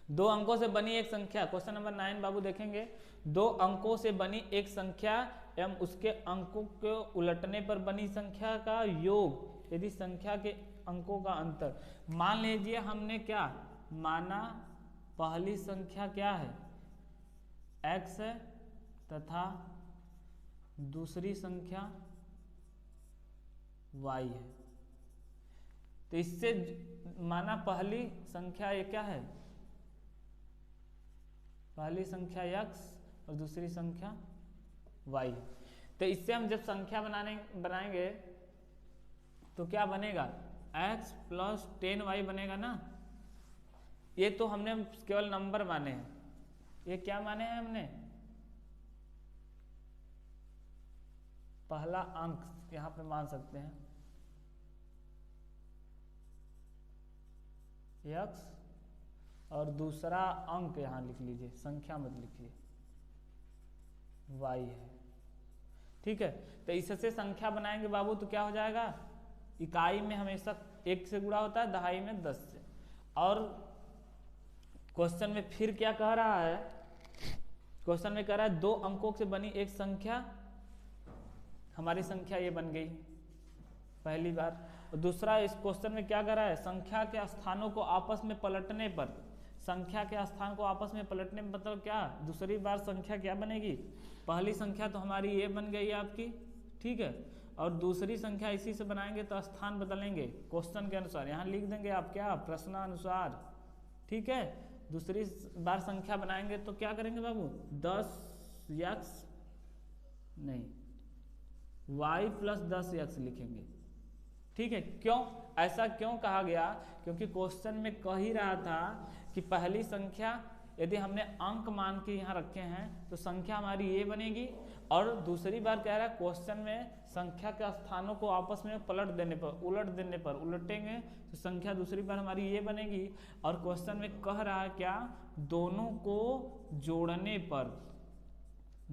2 अंकों से बनी एक संख्या, क्वेश्चन नंबर 9 बाबू देखेंगे। 2 अंकों से बनी एक संख्या एवं उसके अंकों को उलटने पर बनी संख्या का योग यदि संख्या के अंकों का अंतर। मान लीजिए हमने क्या माना, पहली संख्या क्या है, x है तथा दूसरी संख्या y है। तो इससे माना पहली संख्या ये क्या है, पहली संख्या x और दूसरी संख्या y। तो इससे हम जब संख्या बनाएंगे तो क्या बनेगा, x प्लस 10y बनेगा ना। ये तो हमने केवल नंबर माने हैं, ये क्या माने हैं हमने, पहला अंक यहां पे मान सकते हैं x, और दूसरा अंक यहां लिख लीजिए, संख्या मत लिखिए, y है, ठीक है। तो इससे संख्या बनाएंगे बाबू तो क्या हो जाएगा, इकाई में हमेशा 1 से गुणा होता है, दहाई में 10 से। और क्वेश्चन में फिर क्या कह रहा है, क्वेश्चन में कह रहा है 2 अंकों से बनी एक संख्या, हमारी संख्या ये बन गई पहली बार। और दूसरा इस क्वेश्चन में क्या कर रहा है, संख्या के स्थानों को आपस में पलटने पर, संख्या के स्थान को आपस में पलटने में मतलब क्या, दूसरी बार संख्या क्या बनेगी, पहली संख्या तो हमारी ये बन गई आपकी, ठीक है। और दूसरी संख्या इसी से बनाएंगे तो स्थान बदलेंगे क्वेश्चन के अनुसार, यहाँ लिख देंगे आप क्या, प्रश्नानुसार, ठीक है। दूसरी बार संख्या बनाएंगे तो क्या करेंगे बाबू, 10x नहीं y प्लस 10x लिखेंगे, ठीक है। क्यों, ऐसा क्यों कहा गया, क्योंकि क्वेश्चन में कह ही रहा था कि पहली संख्या यदि हमने अंक मान के यहाँ रखे हैं तो संख्या हमारी ये बनेगी, और दूसरी बार कह रहा है क्वेश्चन में संख्या के स्थानों को आपस में पलट देने पर, उलट देने पर, उलटेंगे तो संख्या दूसरी बार हमारी ये बनेगी। और क्वेश्चन में कह रहा है क्या, दोनों को जोड़ने पर,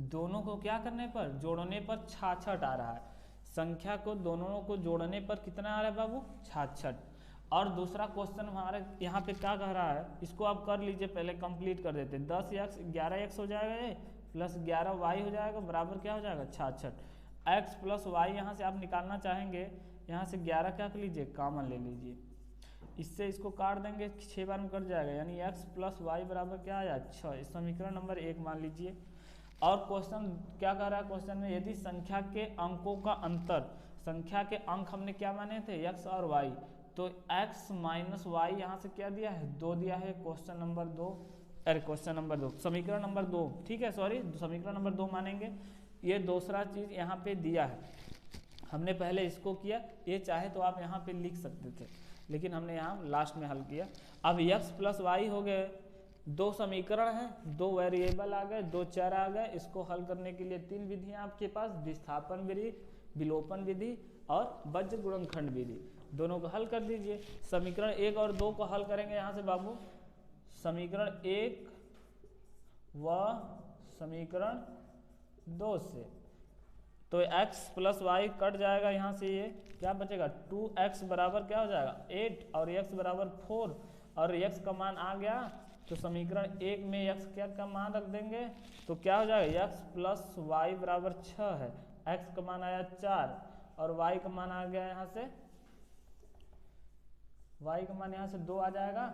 दोनों को क्या करने पर, जोड़ने पर 66 आ रहा है, संख्या को दोनों को जोड़ने पर कितना आ रहा है बाबू, 66। और दूसरा क्वेश्चन हमारे यहाँ पे क्या कह रहा है, इसको आप कर लीजिए, पहले कंप्लीट कर देते। 10x 11x हो जाएगा ये, प्लस 11y हो जाएगा, बराबर क्या हो जाएगा 66। x प्लस y यहाँ से आप निकालना चाहेंगे, यहाँ से 11 क्या कर लीजिए, कॉमन ले लीजिए, इससे इसको काट देंगे, 6 बार में कट जाएगा, यानी x प्लस y बराबर क्या आया 6। इस समीकरण नंबर 1 मान लीजिए। और क्वेश्चन क्या कर रहा है, क्वेश्चन में यदि संख्या के अंकों का अंतर, संख्या के अंक हमने क्या माने थे, x और y, तो x माइनस वाई यहाँ से क्या दिया है, 2 दिया है। क्वेश्चन नंबर 2, अरे क्वेश्चन नंबर 2, समीकरण नंबर 2, ठीक है, सॉरी समीकरण नंबर 2 मानेंगे। ये दूसरा चीज यहाँ पे दिया है, हमने पहले इसको किया, ये चाहे तो आप यहाँ पे लिख सकते थे, लेकिन हमने यहाँ लास्ट में हल किया। अब x प्लस वाई हो गए, 2 समीकरण हैं, 2 वेरिएबल आ गए, 2 चर आ गए। इसको हल करने के लिए 3 विधियां आपके पास, विस्थापन विधि, विलोपन विधि और वज्र गुणनखंड विधि, दोनों को हल कर दीजिए। समीकरण 1 और 2 को हल करेंगे यहाँ से बाबू, समीकरण 1 व समीकरण 2 से, तो x प्लस वाई कट जाएगा, यहाँ से ये क्या बचेगा, 2x बराबर क्या हो जाएगा 8 और x बराबर 4, और x का मान आ गया तो समीकरण 1 में x क्या का मान रख देंगे, तो क्या हो जाएगा, x प्लस वाई बराबर 6 है, x का मान आया 4 और y का मान आ गया यहाँ से, y का मान यहाँ से 2 आ जाएगा,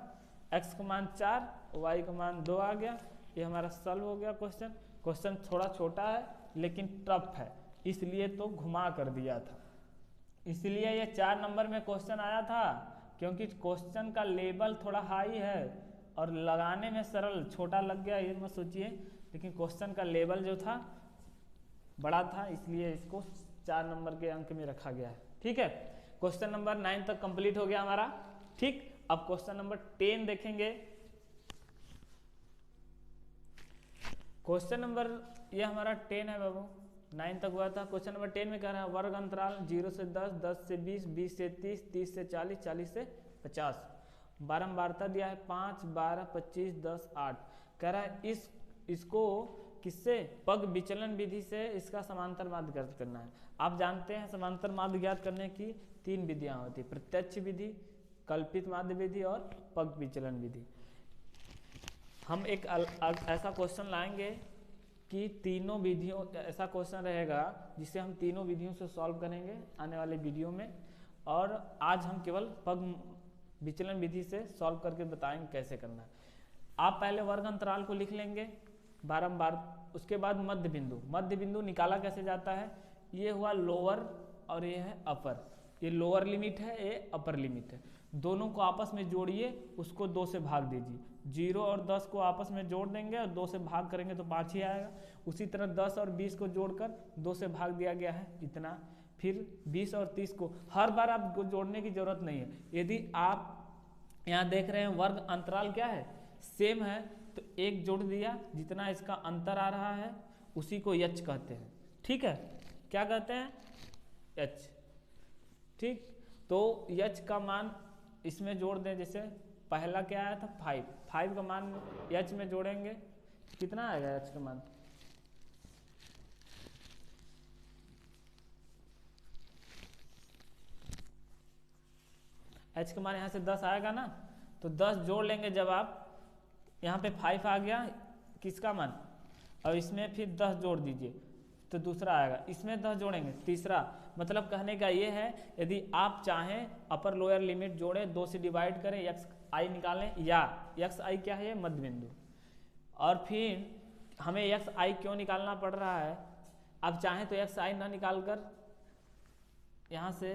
x का मान 4, y का मान 2 आ गया। ये हमारा सॉल्व हो गया क्वेश्चन। क्वेश्चन थोड़ा छोटा है लेकिन टफ है, इसलिए तो घुमा कर दिया था, इसलिए ये 4 नंबर में क्वेश्चन आया था, क्योंकि क्वेश्चन का लेवल थोड़ा हाई है और लगाने में सरल, छोटा लग गया ये मत सोचिए, लेकिन क्वेश्चन का लेवल जो था बड़ा था, इसलिए इसको 4 नंबर के अंक में रखा गया है, ठीक है। क्वेश्चन नंबर 9 तक कंप्लीट हो गया हमारा, ठीक। अब क्वेश्चन नंबर 10 देखेंगे। क्वेश्चन नंबर ये हमारा 10 है बाबू, 9 तक हुआ था। क्वेश्चन नंबर 10 में कह रहा है वर्ग अंतराल 0 से 10, 10 से 20, 20 से 30, 30 से 40, 40 से 50। बारंबारता दिया है 5, 12, 25, 10, 8। कह रहा है इसको किससे, पग विचलन विधि से इसका समांतर माध्य ज्ञात करना है। आप जानते हैं समांतर माध्य ज्ञात करने की 3 विधियां होती है, प्रत्यक्ष विधि, कल्पित माध्य विधि और पग विचलन विधि। हम एक ऐसा क्वेश्चन लाएंगे कि तीनों विधियों, ऐसा क्वेश्चन रहेगा जिसे हम तीनों विधियों से सॉल्व करेंगे आने वाले वीडियो में, और आज हम केवल पग विचलन विधि से सॉल्व करके बताएंगे कैसे करना है। आप पहले वर्ग अंतराल को लिख लेंगे बारंबार, उसके बाद मध्य बिंदु। मध्य बिंदु निकाला कैसे जाता है, ये हुआ लोअर और ये है अपर, ये लोअर लिमिट है, ये अपर लिमिट है। दोनों को आपस में जोड़िए, उसको 2 से भाग दीजिए। 0 और 10 को आपस में जोड़ देंगे और 2 से भाग करेंगे तो 5 ही आएगा। उसी तरह 10 और 20 को जोड़कर 2 से भाग दिया गया है, इतना। फिर 20 और 30 को हर बार आपको जोड़ने की जरूरत नहीं है। यदि आप यहाँ देख रहे हैं वर्ग अंतराल क्या है, सेम है, तो एक जोड़ दिया, जितना इसका अंतर आ रहा है उसी को यच कहते हैं। ठीक है, क्या कहते हैं, यच। ठीक, तो यच का मान इसमें जोड़ दें। जैसे पहला क्या आया था 5, 5 का मान यच में जोड़ेंगे, कितना आएगा यच का मान, एच का मान यहाँ से 10 आएगा ना, तो 10 जोड़ लेंगे। जब आप यहाँ पे 5 आ गया किसका मान, और इसमें फिर 10 जोड़ दीजिए तो दूसरा आएगा, इसमें 10 जोड़ेंगे तीसरा। मतलब कहने का ये है, यदि आप चाहें अपर लोअर लिमिट जोड़ें, 2 से डिवाइड करें, एक्स आई निकालें, या एक्स आई क्या है, मध्य बिंदु। और फिर हमें एक्स आई क्यों निकालना पड़ रहा है, आप चाहें तो एक्स आई ना निकाल कर यहाँ से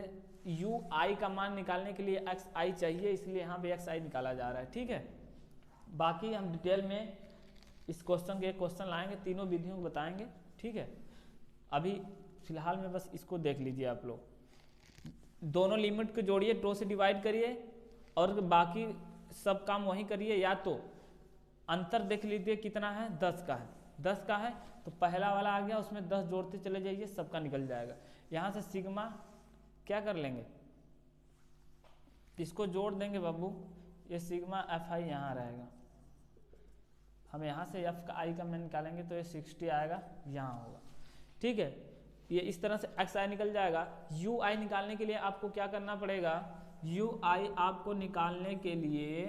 यू आई का मान निकालने के लिए एक्स आई चाहिए, इसलिए यहाँ पे एक्स आई निकाला जा रहा है। ठीक है, बाकी हम डिटेल में इस क्वेश्चन के क्वेश्चन लाएंगे, तीनों विधियों को बताएंगे। ठीक है, अभी फिलहाल में बस इसको देख लीजिए आप लोग। दोनों लिमिट को जोड़िए, 2 से डिवाइड करिए और बाकी सब काम वही करिए। या तो अंतर देख लीजिए कितना है, 10 का है, 10 का है तो पहला वाला आ गया, उसमें 10 जोड़ते चले जाइए, सबका निकल जाएगा। यहाँ से सिग्मा क्या कर लेंगे, इसको जोड़ देंगे बाबू, ये सिग्मा एफ आई यहाँ रहेगा। हम यहाँ से एफ का आई का मान निकालेंगे तो ये 60 आएगा, यहाँ होगा। ठीक है, ये इस तरह से एक्स आई निकल जाएगा। यू आई निकालने के लिए आपको क्या करना पड़ेगा, यू आई आपको निकालने के लिए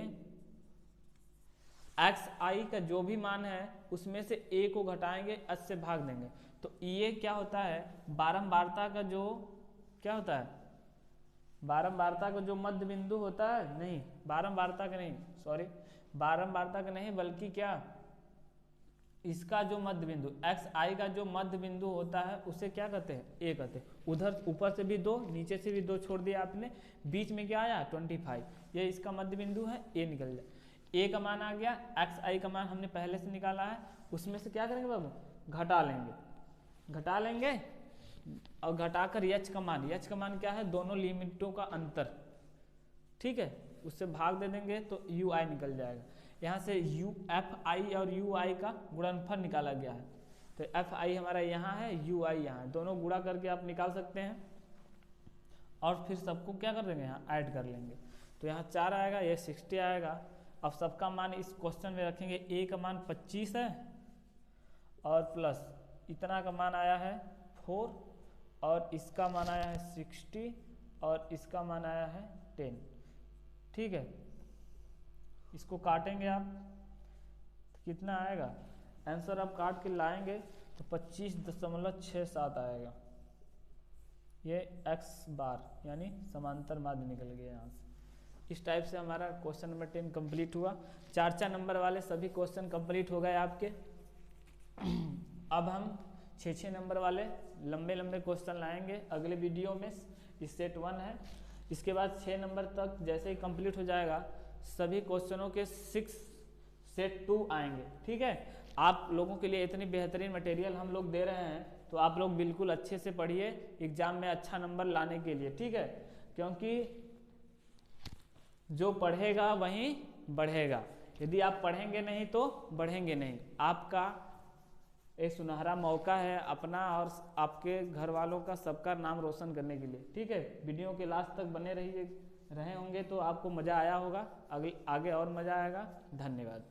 एक्स आई का जो भी मान है उसमें से ए को घटाएंगे, एच से भाग देंगे। तो ये क्या होता है, बारंबारता का जो क्या होता है, बारंबारता का जो मध्य बिंदु होता है, नहीं बारंबारता का नहीं, सॉरी बारंबारता का नहीं, बल्कि क्या, इसका जो मध्य बिंदु एक्स आई का जो मध्य बिंदु होता है उसे क्या कहते हैं, ए कहते हैं। उधर ऊपर से भी 2, नीचे से भी 2 छोड़ दिया आपने, बीच में क्या आया 25, ये इसका मध्य बिंदु है, ए निकल जाए। ए का मान आ गया, एक्स आई का मान हमने पहले से निकाला है, उसमें से क्या करेंगे बाबू, घटा लेंगे, घटा लेंगे और घटाकर एच का मान, एच का मान क्या है, दोनों लिमिटों का अंतर। ठीक है, उससे भाग दे देंगे तो यू आई निकल जाएगा। यहाँ से यू एफ आई और यू आई का गुणनफल निकाला गया है, तो एफ आई हमारा यहाँ है, यू आई यहाँ है, दोनों गुणा करके आप निकाल सकते हैं। और फिर सबको क्या कर देंगे, यहाँ ऐड कर लेंगे, तो यहाँ 4 आएगा, ये 60 आएगा। अब सबका मान इस क्वेश्चन में रखेंगे, ए का मान 25 है और प्लस इतना का मान आया है 4, और इसका मान आया है 60 और इसका मान आया है 10। ठीक है, इसको काटेंगे आप तो कितना आएगा, आंसर आप काट के लाएंगे तो 25.67 आएगा। ये x बार यानी समांतर माध्य निकल गया यहाँ से। इस टाइप से हमारा क्वेश्चन नंबर 10 कंप्लीट हुआ। 4 नंबर वाले सभी क्वेश्चन कंप्लीट हो गए आपके। अब हम 6 नंबर वाले लंबे लंबे क्वेश्चन लाएंगे अगले वीडियो में। ये सेट 1 है, इसके बाद 6 नंबर तक जैसे ही कंप्लीट हो जाएगा सभी क्वेश्चनों के 6 सेट 2 आएंगे। ठीक है, आप लोगों के लिए इतनी बेहतरीन मटेरियल हम लोग दे रहे हैं, तो आप लोग बिल्कुल अच्छे से पढ़िए एग्जाम में अच्छा नंबर लाने के लिए। ठीक है, क्योंकि जो पढ़ेगा वहीं बढ़ेगा। यदि आप पढ़ेंगे नहीं तो बढ़ेंगे नहीं। आपका एक सुनहरा मौका है अपना और आपके घर वालों का, सबका नाम रोशन करने के लिए। ठीक है, वीडियो के लास्ट तक बने रहे होंगे तो आपको मज़ा आया होगा, आगे और मज़ा आएगा। धन्यवाद।